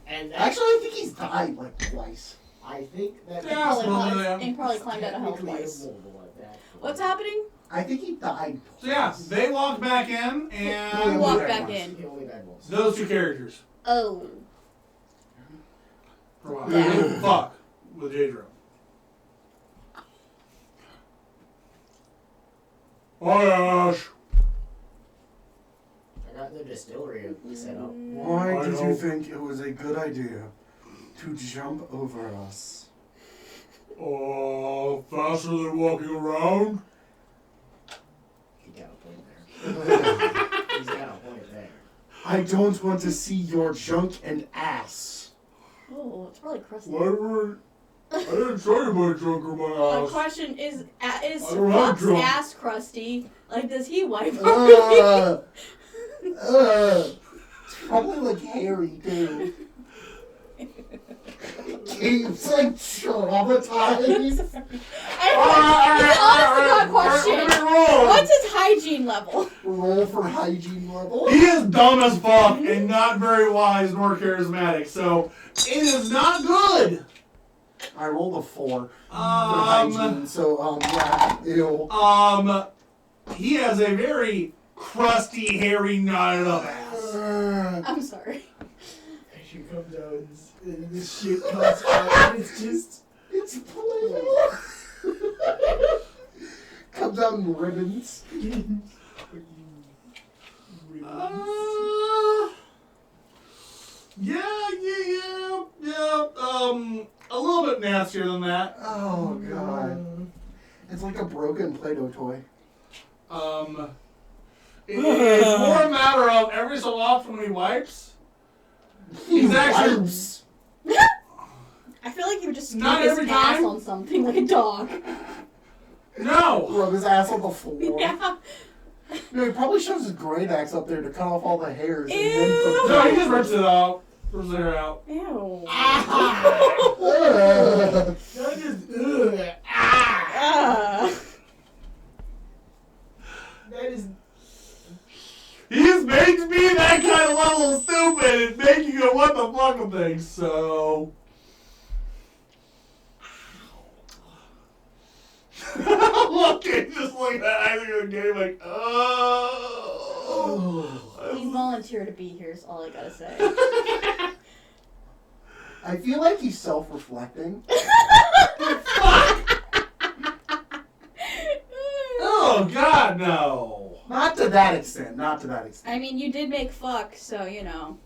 And that, Actually, I think he's died like twice. I think that Yeah, Probably, well, climbed, yeah. and probably climbed out of hell technically twice. immortal at that point. What's happening? I think he died So yeah, twice. they walk back in, Who and walked died back once. in? He only died once. those two characters. Oh. For a while. Yeah. Fuck with Jadro. Hi, Ash. I got the distillery set up. Why I did know. you think it was a good idea to jump over us? Faster than walking around? He got a point there. He's got a point there. I don't want to see your junk and ass. Oh, it's probably crusty. I didn't show you my junk or my The ass. question is I don't have Fox's drunk. ass crusty? Like, does he wipe on It's probably like hairy too. Gabe's like traumatized. Honest to God question. What's his hygiene level? Roll for hygiene level. He is dumb as fuck and not very wise nor charismatic, so it is not good. I rolled a 4 for hygiene, so yeah, ew. He has a very crusty, hairy, knotted up ass. I'm sorry. And she comes out and this shit comes out and it's just... It's Play-Doh. Comes out in ribbons. A little bit nastier than that. Oh god. It's like a broken Play-Doh toy. It's more a matter of every so often when he wipes, he's actually Wipes. I feel like he would just Not stick his every ass time. on something like a dog. no. Rub his ass on the floor. Yeah. No, he probably shoves his great axe up there to cut off all the hairs. Ew. And then No, he just rips it out. Rips the hair out. Ew. Ugh. Not just... That is... He's made to be that kind of level of stupid and making a what the fuck of things, so. Looking, just like that, Isaac in the game, like, oh. He volunteered to be here is all I gotta say. I feel like he's self-reflecting. Oh, God, no. Not to that extent. Not to that extent. I mean, you did make fuck, so, you know.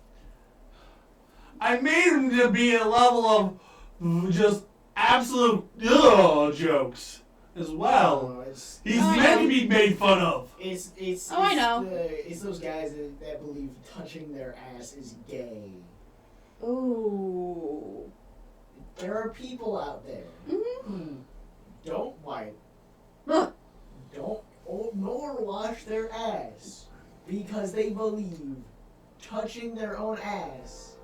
I made him to be a level of just absolute jokes as well. He's I meant know. to be made fun of. Oh, I know. It's those guys that believe touching their ass is gay. Ooh. There are people out there Mm-hmm. who don't wipe, Ugh. nor wash their ass because they believe touching their own ass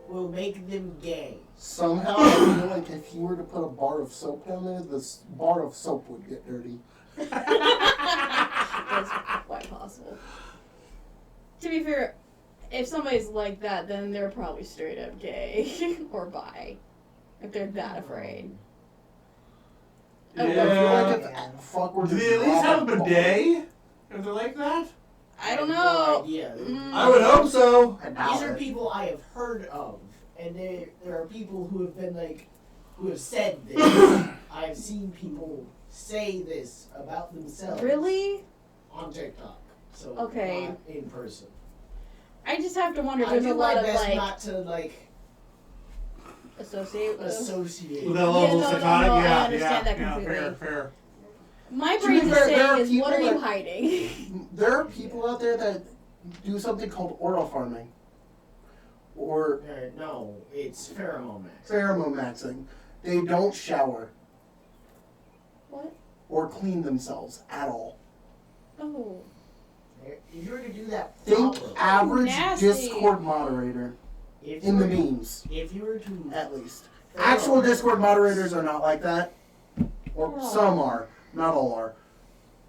will make them gay. Somehow, I feel like if you were to put a bar of soap down there, this bar of soap would get dirty. That's quite possible. To be fair, if somebody's like that, then they're probably straight up gay or bi. If they're that afraid. I feel like if fuck were Do to they at least drop have a bar- bidet? If they're like that? I don't have know. No idea. I would hope so. I doubt These are it. people I have heard of, and there are people who have been like, who have said this. I've seen people say this about themselves. Really? On TikTok. So Okay. not in person. I just have to wonder if I there's do a lot my of best like not to like associate with. associate. With that level no, of no, psychotic? no, I Yeah, understand that yeah, completely. fair. My To be brain is fair, there are saying is, what are people you that- hiding? There are people out there that do something called oral farming. Or No, it's pheromone max. pheromone maxing. They don't shower What? or clean themselves at all. Oh. If you were to do that Think properly, average nasty. Discord moderator if in the you were- memes, if you were to at least. Actual Discord moderators are not like that. Or Oh. some are. Not all are.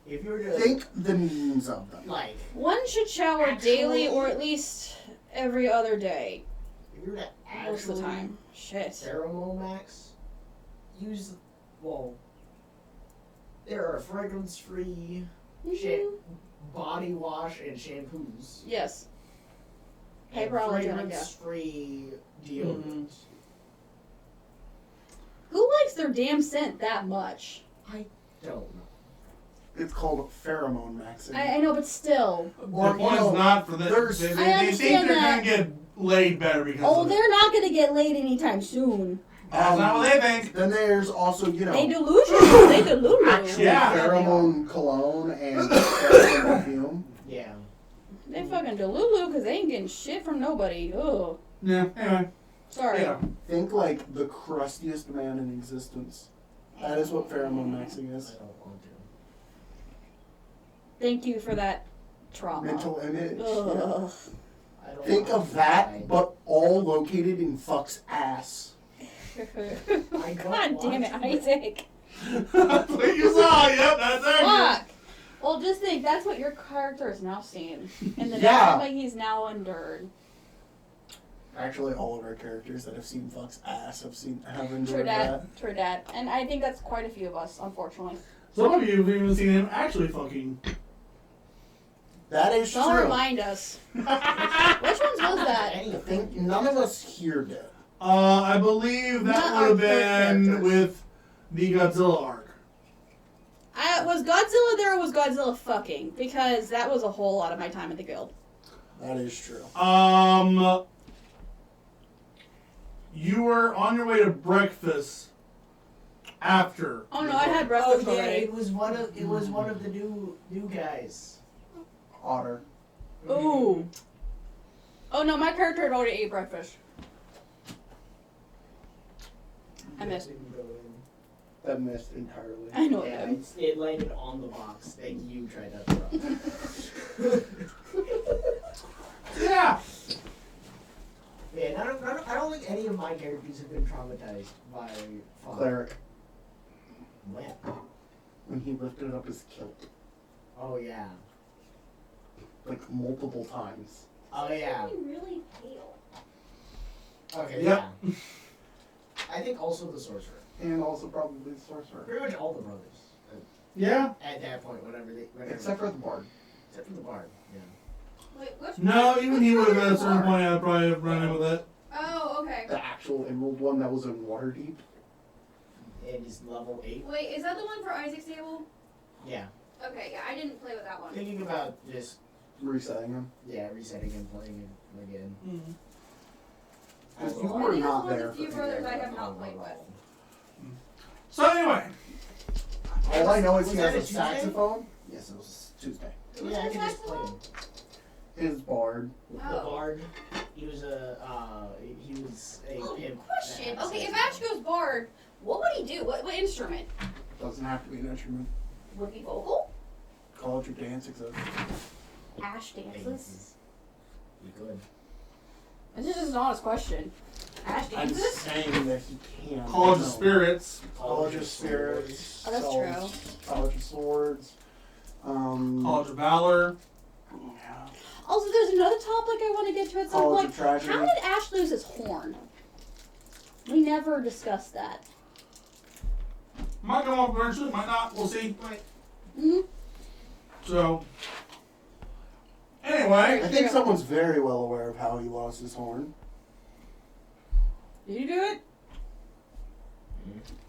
if you were to Think the memes of them. like One should shower daily Actually- or at least every other day. if you were to Most of actually the time. Shit. pheromone max, use there are fragrance free shit Mhm. body wash and shampoos. Yes. And Hyperallergenic, fragrance free deodorants. Who likes their damn scent that much? Don't know. It's called pheromone maxing. I know, but still. Or, The you point's know, not for that. there's- They I think understand they're that. going to get laid better because Oh, of it. they're not gonna get laid anytime soon. That's not what they think. Then there's also, you know, They delusional. They delulu. actual Yeah. pheromone cologne and pheromone perfume. Yeah. They fucking delulu because they ain't getting shit from nobody. Ugh. Yeah, anyway. Sorry. Yeah. Think like the crustiest man in existence. That is what pheromone maxing I is. don't want to. Thank you for that trauma. Mental image. Yeah. Ugh. I don't Think want of to that, die. but all located in fuck's ass. I don't God damn it, want to. Isaac. That's what you saw. Yep, that's accurate. Fuck. Well, just think that's what your character is now seeing, and the Yeah. trauma he's now endured. Actually, all of our characters that have seen fuck's ass have True endured dat. that. True dat. And I think that's quite a few of us, unfortunately. Some of you have even seen him actually fucking. That is Don't true. remind us. Which ones was that? I think none of us here did. I believe that Not would have our been characters. with the Godzilla arc. Was Godzilla there or was Godzilla fucking? Because that was a whole lot of my time at the guild. That is true. You were on your way to breakfast after. Oh no, I had Oh breakfast yeah, already. it was one of the new guys. Otter. Ooh. Oh no, my character had already ate breakfast. I missed. Didn't go in. That missed entirely. I know Yeah, it. it landed on the box that you tried to throw. Yeah. Man, I don't think any of my characters have been traumatized by fog. Cleric. When? When he lifted up his kilt. Oh yeah. Like multiple times. Oh yeah. Really pale. Okay. Yep. Yeah. I think also the sorcerer. And also probably the sorcerer. Pretty much all the brothers. Yeah. At that point, whenever Except for the bard. except for the bard. Yeah. Wait, which No, even he would have at a certain point. I'd probably have run in with it. Oh, okay. The actual emerald one that was in Waterdeep. And he's level 8. Wait, is that the one for Isaac's table? Yeah. Okay, yeah, I didn't play with that one. Thinking about just Resetting him. resetting and playing it again. Because I you will- were I think not it's one of there the for few the brothers game. I have not played with. So anyway, All I know is Was he that has a a Tuesday? saxophone. Yes, it was Tuesday. Was Yeah, I that can just play saxophone? him. His bard. The Oh. bard, he was a Oh, pimp. question. that had Okay, if saxophone. Ash goes bard, what would he do? What instrument? Doesn't have to be an instrument. Would it be vocal? College of Dance exists. Ash dances? He could. This is just an honest question. Ash I'm dances? saying that he can. College of No. Spirits. College of Spirits. Oh, that's College- College of Swords. College of Valor. Yeah. Also, there's another topic I want to get to at some College point. of Tragedy. How did Ash lose his horn? We never discussed that. Might come up eventually, might not. We'll see. Hmm? So, anyway, I think someone's very well aware of how he lost his horn. Did you do it?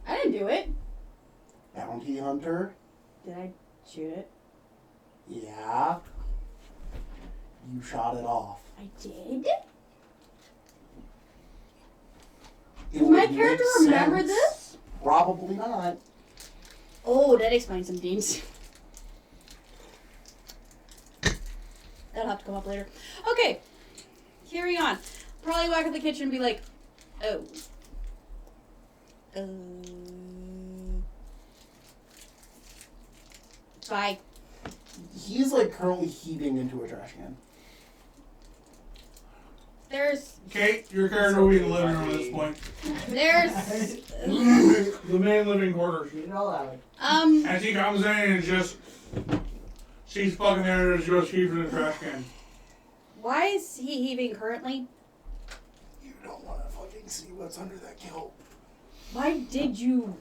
I didn't do it. Bounty Hunter. Did I shoot it? Yeah. You shot it off. I did? It Does my would character make remember sense. this? Probably not. Oh, that explains some things. That'll have to come up later. Okay, carry on. Probably walk in the kitchen and be like, oh. Bye. He's like currently heaving into a trash can. There's, Kate, your character will be in the living room at this point. there's, The main living quarters. Read it all out. And she comes in and just, she's fucking there and she goes heaving in the trash can. why is he heaving currently? You don't want to fucking see what's under that kilt. Why did you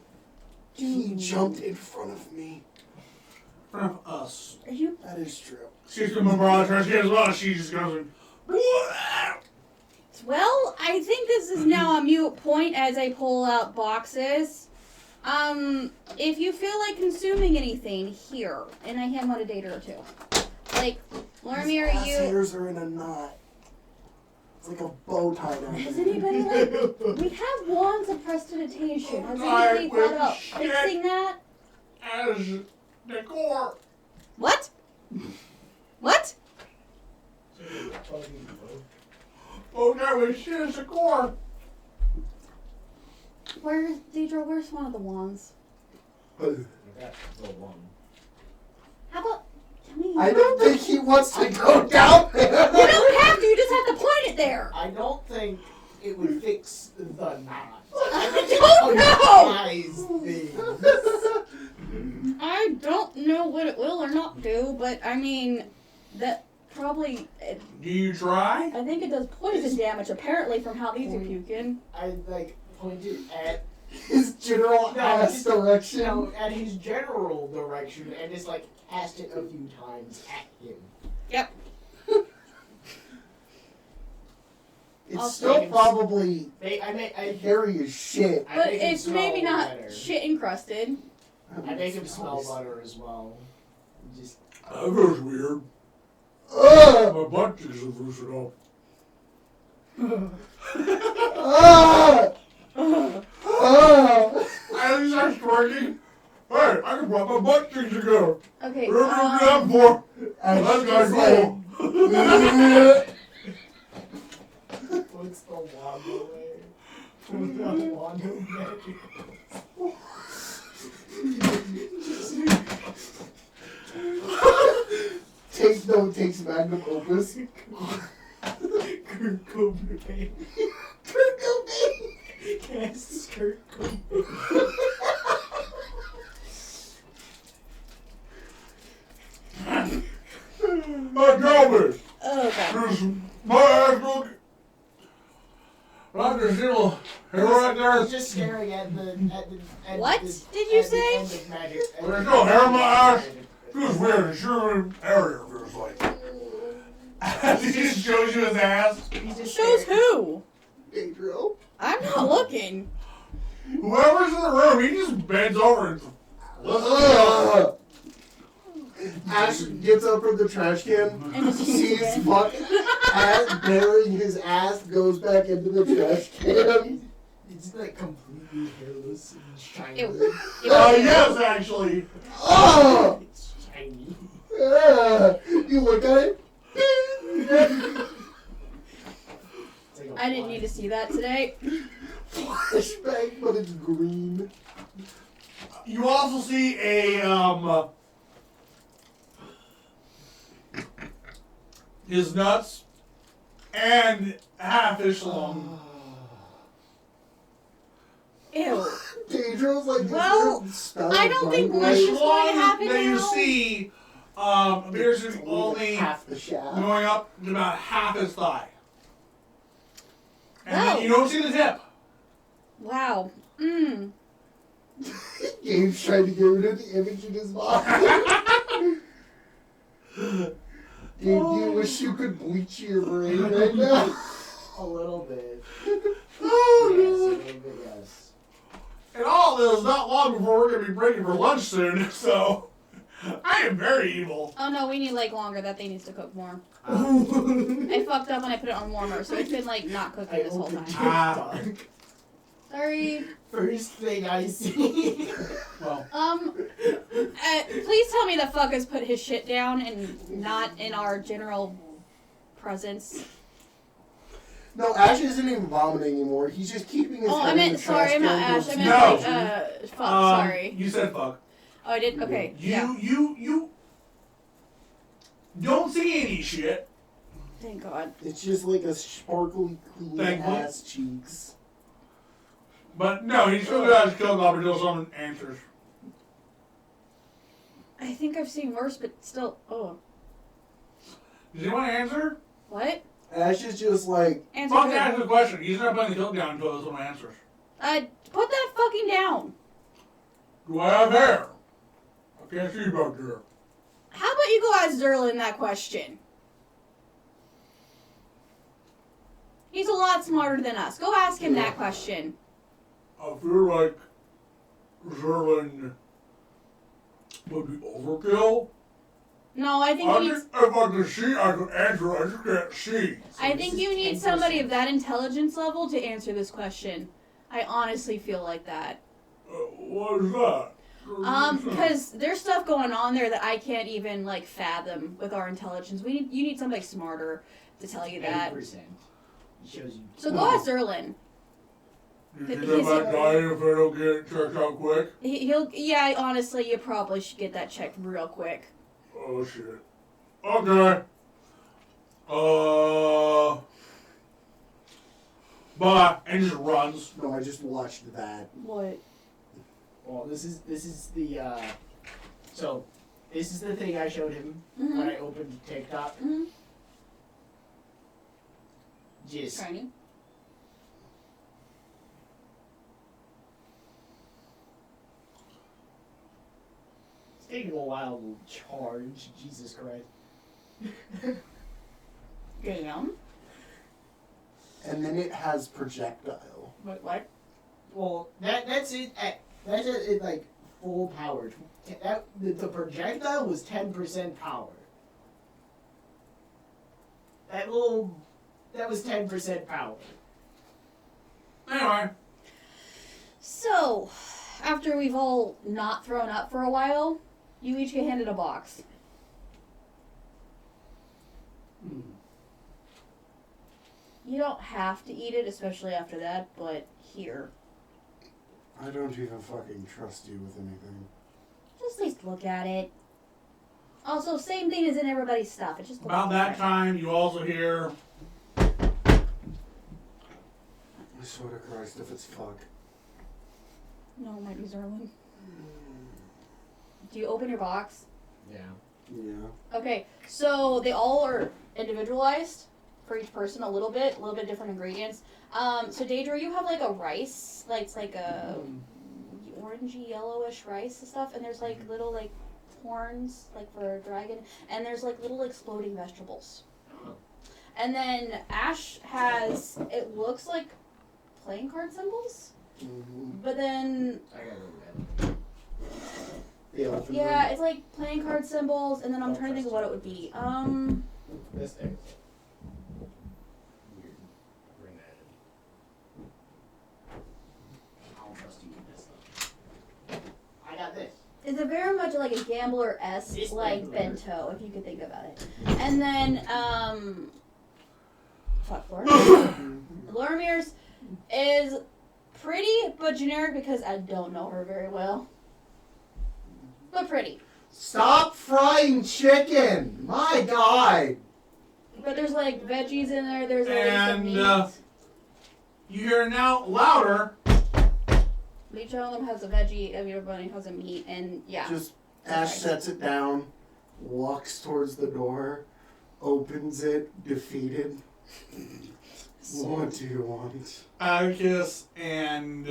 do? He jumped in front of me. In front of us. Are you? That is true. She's going to borrow the trash can as well. She just goes in. Well, I think this is now a mute point as I pull out boxes. If you feel like consuming anything, here, and I hand out a data or two. Like, Lormier, His you. ears are in a knot. It's like a bow tie down Has there. anybody like? We have wands of prestidigitation. Has I anybody thought about wish fixing that? As decor. What? What? Oh no, it's shit as decor. Where's Deidre? Where's one of the wands? That's the one. How about? Can we? I don't think he wants to go down there. You don't have to. You just have to point it there. I don't think it would fix the knot. I don't know. Things. I don't know what it will or not do, but I mean, that probably. Do you try? I think it does poison damage. Apparently, from how these are puking. I like pointed at His general ass direction. at his general direction and just like asked it a few times at him. Yep. It's I'll still say- probably I hairy as shit. But make him it's maybe smell not better. shit encrusted. I make him smell butter as well. Just That feels weird. Ugh! My butt is loosened up. Ah! Ah! As he starts twerking, hey, I can put my butt cheeks together. Okay. Whatever you do that for, And that's she's gonna like, go. puts the wand away. Puts the wand away. takes magnum opus. Kurt Cobain. Kurt Cobain. Casts Kurt Cobain. My God, Oh god. is my ass look like there's little hair right I there? was just staring at the What the- did you at the say? end of magic. There's no hair in my eyes. Feels weird. It's sure area feels like. He just shows you his ass. He's just Shows staring. who? Pedro. I'm not looking. Whoever's in the room, he just bends over and Ugh. Ash gets up from the trash can, And just sees again. fuck ass burying his ass, goes back into the trash can. It's like completely hairless and shiny. Ew. yes, actually. Oh! It's shiny. You look at it. It's like a I didn't need to see that today. Flashback, but it's green. You also see a his nuts and half fish long. Ew. Pedro's like, is Well, there a spell I of don't think mind much Fish waves? is going to long happen that you now. see appears to be only half the shaft. going up to about half his thigh. And Oh. then you don't see the tip. Wow. Mmm. Gabe's trying to get rid of the image in his mind. Gabe, do you wish you could bleach your brain right now? A little bit. Oh, Yes, a no. little bit, yes. And all this not long before we're going to be breaking for lunch soon, so I am very evil. Oh no, we need like longer. That thing needs to cook more. I fucked up when I put it on warmer, so it's been like not cooking this whole opened time. TikTok. Sorry. First thing I see. Well, Please tell me that fuck has put his shit down and not in our general presence. No, Ash isn't even vomiting anymore. He's just keeping his Oh, head I in meant the trash sorry. I meant can. Ash. I meant No. like fuck. Sorry. You said fuck. Oh, I did. Okay. Yeah. You don't see any shit. Thank God. It's just like a sparkly, clean Thankfully. ass cheeks. But no, he still got his kill up until someone answers. I think I've seen worse, but still. Oh. Does anyone answer? What? Ash is just like, Answer. Fuck who? ask the question. He's not putting the kill down until someone answers. Put that fucking down. Do I have hair? I can't see back there. How about you go ask Zerlin that question? He's a lot smarter than us. Go ask him that question. I feel like Zerlin would be overkill. No, I think you need. If I can see, I can answer. I just can't see. I think you need somebody of that intelligence level to answer this question. I honestly feel like that. What is that? Because there's stuff going on there that I can't even like fathom with our intelligence. You need somebody smarter to tell you that. 80%. It shows you. So go ask Erlin. You think I might die if I don't get it checked out quick? Yeah, honestly, you probably should get that checked real quick. Oh shit. Okay. Bye. And just runs. No, I just watched that. What? Well, this is the so this is the thing I showed him Mm-hmm. when I opened TikTok. Mm-hmm. Just Shiny. it's taking a while to charge. Jesus Christ. Damn. And then it has projectile. What? Well, that's it. That's it. Like full power. The projectile was 10% power. That was 10% power. Anyway. So, after we've all not thrown up for a while, you each get handed a box. You don't have to eat it, especially after that, but here. I don't even fucking trust you with anything. Just at least look at it. Also, same thing as in everybody's stuff. It just looks About that different. time, you also hear. I swear to Christ, if it's fuck. No, it might be Zerlin. Do you open your box? Yeah. Yeah. Okay, so they all are individualized for each person a little bit different ingredients. So Daedra, you have like a rice, like it's like a orangey yellowish rice and stuff, and there's like little like horns like for a dragon, and there's like little exploding vegetables. And then Ash has, it looks like playing card symbols, but then I gotta go to bed. The elephant yeah, room. it's like playing card symbols, and then I'm trying to think of what it would be. This thing. Weird. Bring that in. I don't trust you with this stuff. I got this. It's a very much like a gambler-esque It's like gambler. bento, if you could think about it. And then fuck, Lorimir's is pretty but generic because I don't know her very well. But pretty. Stop frying chicken! My God! But there's like veggies in there, there's always some And, meat. You hear now louder. Each one of them has a veggie, everybody has a meat, and yeah. Just Ash sets it down, walks towards the door, opens it, defeated. What do you want? Atticus and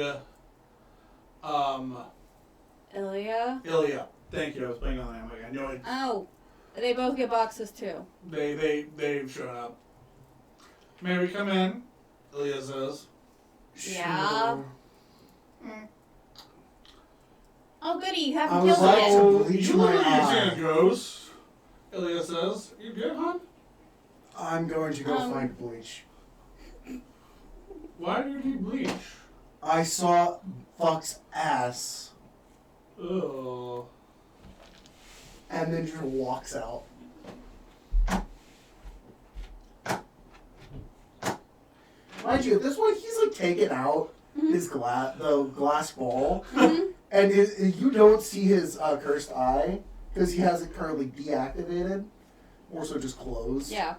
Ilya? Ilya. Thank you. I was playing on that. I know it. Oh. They both get boxes too. They've shown up. May we come in? Ilya says. Yeah. Sure. Oh goody, you haven't I was killed like it. to Oh, bleach you my look at eye. these ghosts. Ilya says. You good, hon? I'm going to go find bleach. Why do you need bleach? I saw fuck's ass Ugh. and then just walks out. Mind you, at this point he's like taken out his glass ball, and you don't see his cursed eye because he has it currently deactivated, or so just closed. Yeah.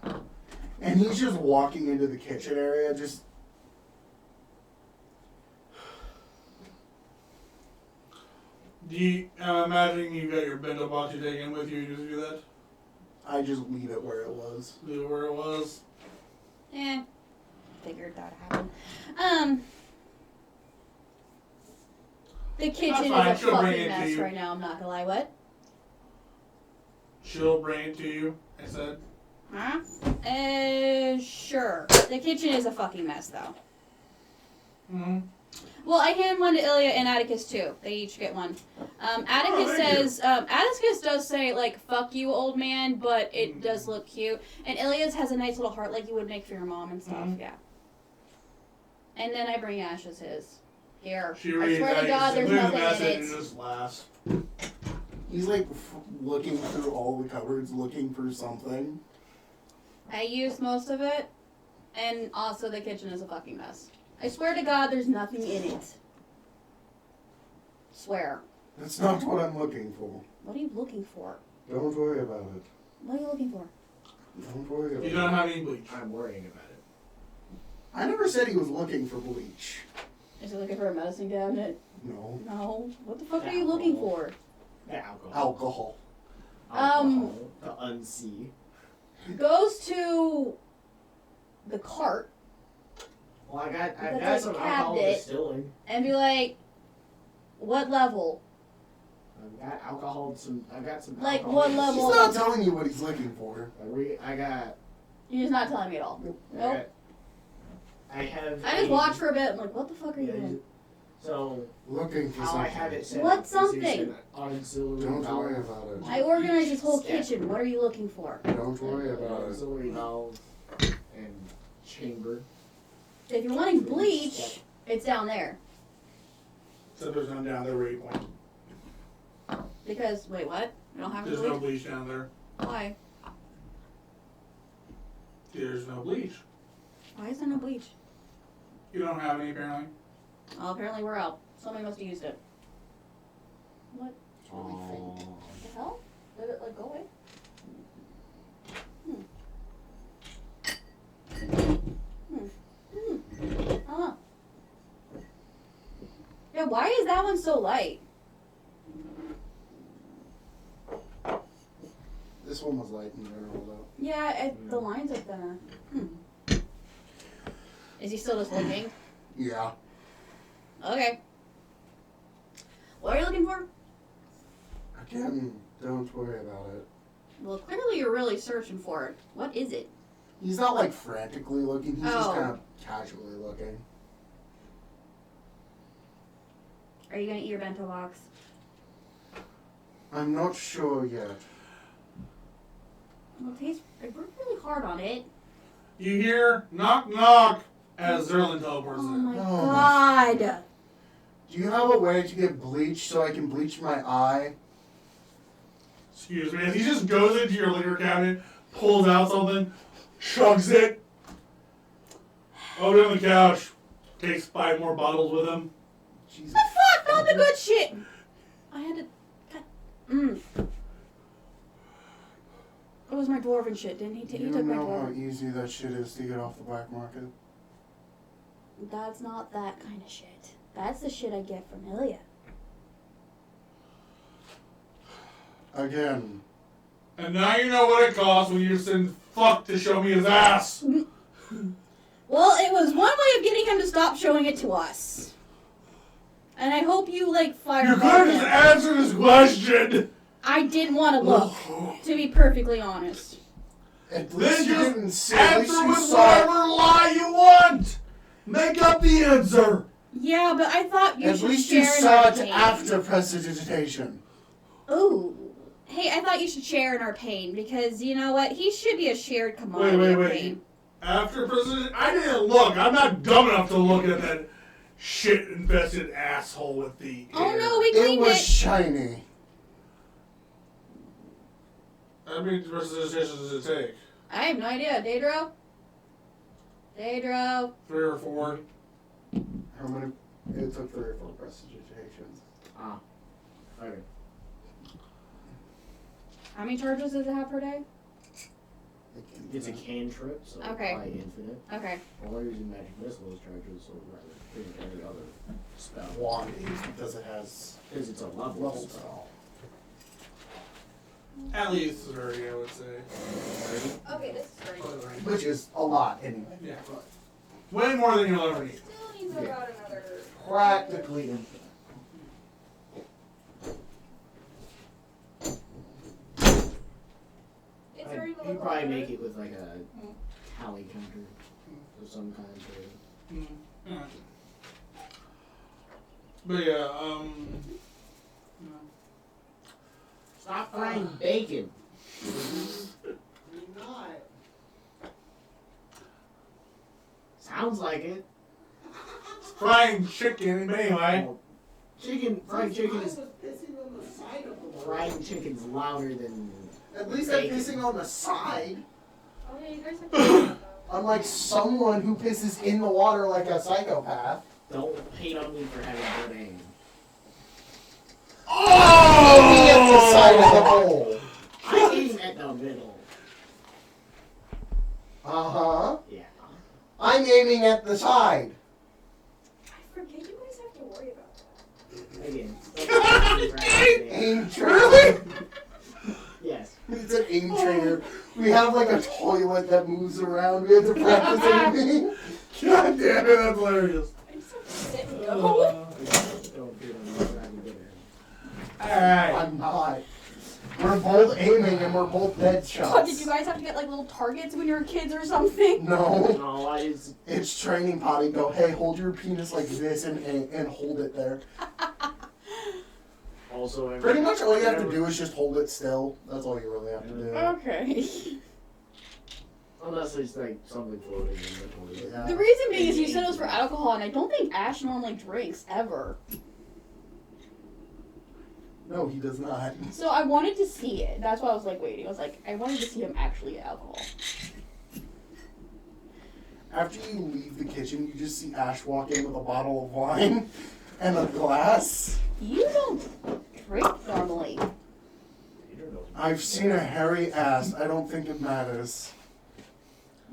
And he's just walking into the kitchen area, just. I'm imagining you got your bento box you take in with you. You just do that. I just leave it where it was. Leave it where it was. Figured that happened. The kitchen is fine. a She'll bring fucking it to mess you. right now, I'm not gonna lie. What? She'll bring it to you. I said. Huh? Sure. The kitchen is a fucking mess though. Hmm. Well, I hand one to Ilya and Atticus too. They each get one. Atticus does say, like, fuck you, old man, but it does look cute. And Ilias has a nice little heart like you would make for your mom and stuff, yeah. And then I bring Ashes his. Here. She I reads, swear to God, there's nothing in message it. and just laughs. He's like looking through all the cupboards, looking for something. I used most of it, and also the kitchen is a fucking mess. I swear to God, there's nothing in it. Swear. That's not what I'm looking for. What are you looking for? Don't worry about it. What are you looking for? Don't worry about You it. don't have any bleach. I'm worrying about it. I never said he was looking for bleach. Is he looking for a medicine cabinet? No. No. What the fuck are you looking for? The alcohol. Alcohol. Alcohol. The unsee. Goes to the cart Well, I've got That's some like alcohol cabinet. distilling. and be like, what level? I've got alcohol. I've got some. Like, alcohol what He's level? not telling you what he's looking for. I got. You're just not telling me at all. Nope. I have. I just watched for a bit. I'm like, what the fuck are you doing? So Looking for how something. I have it set What up is something? there's an auxiliary Don't valve. worry about it. I organized this whole Step. kitchen. What are you looking for? Don't worry An about it. auxiliary valve and chamber. If you're wanting bleach, it's down there. So there's none down there where you point. Because, wait, what? You don't have any There's no bleach? bleach down there. Why? There's no bleach. Why is there no bleach? You don't have any apparently. Oh, apparently we're out. Somebody must have used it. What Oh. the hell? Did it, like, go away? I don't know. Yeah, why is that one so light? This one was light in general, though. Yeah, the lines are thinner. Is he still just looking? Yeah. Okay. What are you looking for? Again, don't worry about it. Well, clearly you're really searching for it. What is it? He's not like frantically looking, he's just Oh. kind of casually looking. Are you gonna eat your bento box? I'm not sure yet. Well, I worked really hard on it. You hear knock knock as Zerlin teleports Oh in. my Oh god. Do you have a way to get bleach so I can bleach my eye? Excuse me. As he just goes into your liquor cabinet, pulls out something, chugs it, over on the couch, takes 5 more bottles with him. Jesus. The fuck? Not the good shit. I had to. It was my dwarven shit, didn't he? He You took my know how dwarven. easy that shit is to get off the black market. That's not that kind of shit. That's the shit I get from Ilya. Again. And now you know what it costs when you send fuck to show me his ass. Well, it was one way of getting him to stop showing it to us. And I hope you, like, fire You could have him. just answered his question. I didn't want to look, to be perfectly honest. At Then least you didn't just say, at least answer you with saw it. whatever lie you want. Make up the answer. Yeah, but I thought you At should least share you in saw our it pain. after prestidigitation. Ooh. Hey, I thought you should share in our pain, because, you know what? He should be a shared commodity of Wait. pain. After President, I didn't look. I'm not dumb enough to look at that shit-infested asshole with the Oh ear. no, we It cleaned was it. shiny. How many representations does it take? I have no idea. Daedro? 3 or 4? How many? It took 3 or 4 prestidigitations. Ah. Okay. How many charges does it have per day? It's a cantrip, so Okay. probably infinite. Okay. Or using magic missiles charges, so rather pretty much every other spell. Wand is because it has Because it's a level level spell. spell. At least 30, I would say. Okay, this is great. Which is a lot anyway. Yeah. Way more than you'll ever need. Still needs about another... Practically infinite. It's very You probably make it with like a tally counter of some kind. Yeah. But yeah, Stop frying bacon. You're not. Sounds like it. Frying chicken, but anyway. Fried chicken is. was pissing on the side of the Frying chicken's louder than. At least I'm bacon. pissing on the side. Oh yeah, you guys have to. Unlike someone who pisses in the water like a psychopath. Don't hate on me for having good aim. Aiming at the side of the bowl. I aim at the middle. Uh-huh. Yeah. I'm aiming at the side. I forget you guys have to worry about that. Again. Don't hate me for having good aim. Aim trainer. Yes. It's an aim trainer. We have like a toilet that moves around. We have to practice aiming. God damn it, that's hilarious. I just have to sit and go. Don't do it for having good aim. Alright. I'm not. We're both aiming and we're both dead What, shots. did you guys have to get like little targets when you were kids or something? No. No, I just. It's training potty. Go, hey, hold your penis like this and hold it there. Also, Pretty much all you have to do is just hold it still. That's all you really have to do. Okay. Unless it's like something floating in the toilet. Yeah. The reason being is you said it was for alcohol, and I don't think Ash normally drinks ever. No, he does not. So I wanted to see it. That's why I was like waiting. I was like, I wanted to see him actually get alcohol. After you leave the kitchen, you just see Ash walk in with a bottle of wine and a glass. You don't drink normally. I've seen a hairy ass. I don't think it matters.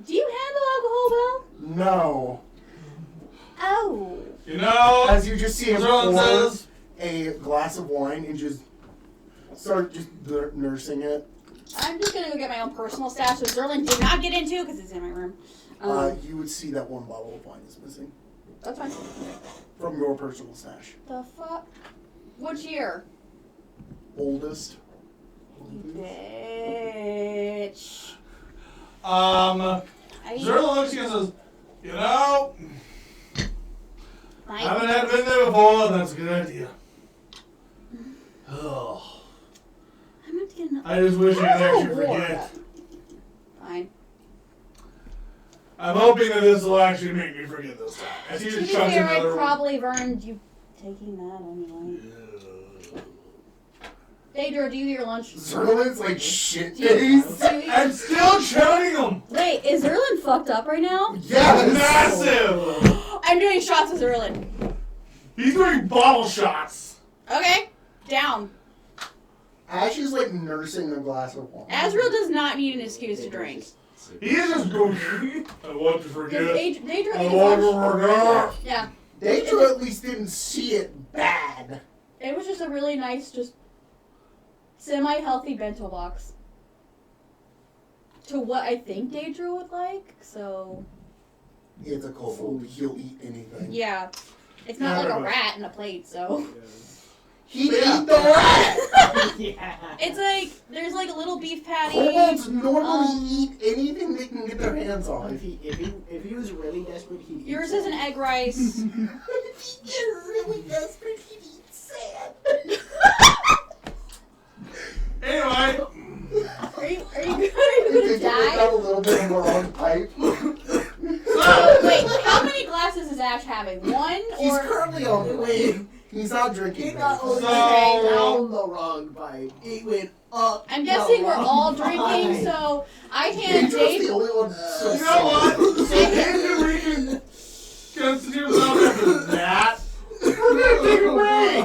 Do you handle alcohol well? No. Oh. You know, As you just see him Zerlin pour says, a glass of wine and just start just nursing it. I'm just gonna go get my own personal stash, so Zerlin did not get into because it's in my room. You would see that one bottle of wine is missing That's fine. from your personal stash. The fuck? Which year? Oldest. You bitch. Zerla looks at you and says, you know, I I haven't had been there before, that's a good idea. Oh, I'm going to get another. I just wish I could actually War. forget. Fine. I'm hoping that this will actually make me forget this time. As he To be just chucks fair, I another probably have earned you taking that anyway. Daedra, do you eat your lunch? Zerlin's like shit Do you, face. do you eat- I'm still chugging them. Wait, is Zerlin fucked up right now? Yes! Massive. I'm doing shots with Zerlin. He's doing bottle shots. Okay, down. Ash is like nursing a glass of wine. Azrael does not need an excuse to drink. He is just going, I want to forget. Daedra I eats want to lunch. forget. Yeah, Daedra at least didn't see it bad. it was just a really nice, just semi-healthy bento box. To what I think Daedra would like, so... It's a kobold. He'll eat anything. Yeah. It's not like a rat in a plate, so... He ate the rat! Yeah. It's like, there's like a little beef patty. Kobolds normally eat anything they can get their hands on. If he was really desperate, he'd eat Yours is an egg rice. If he get really desperate, he'd eat sand. Anyway, Are you I gonna think we die? got a little bit of a wrong pipe. Oh, wait, how many glasses is Ash having? One He's or... currently on the way. He's not drinking. He not only So- went down the wrong pipe, he went up. I'm guessing the we're all wrong drinking, pipe. so I hand Daedra's the Daedra... only one. So you know what? So maybe we can consider himself after that. We're gonna take a break.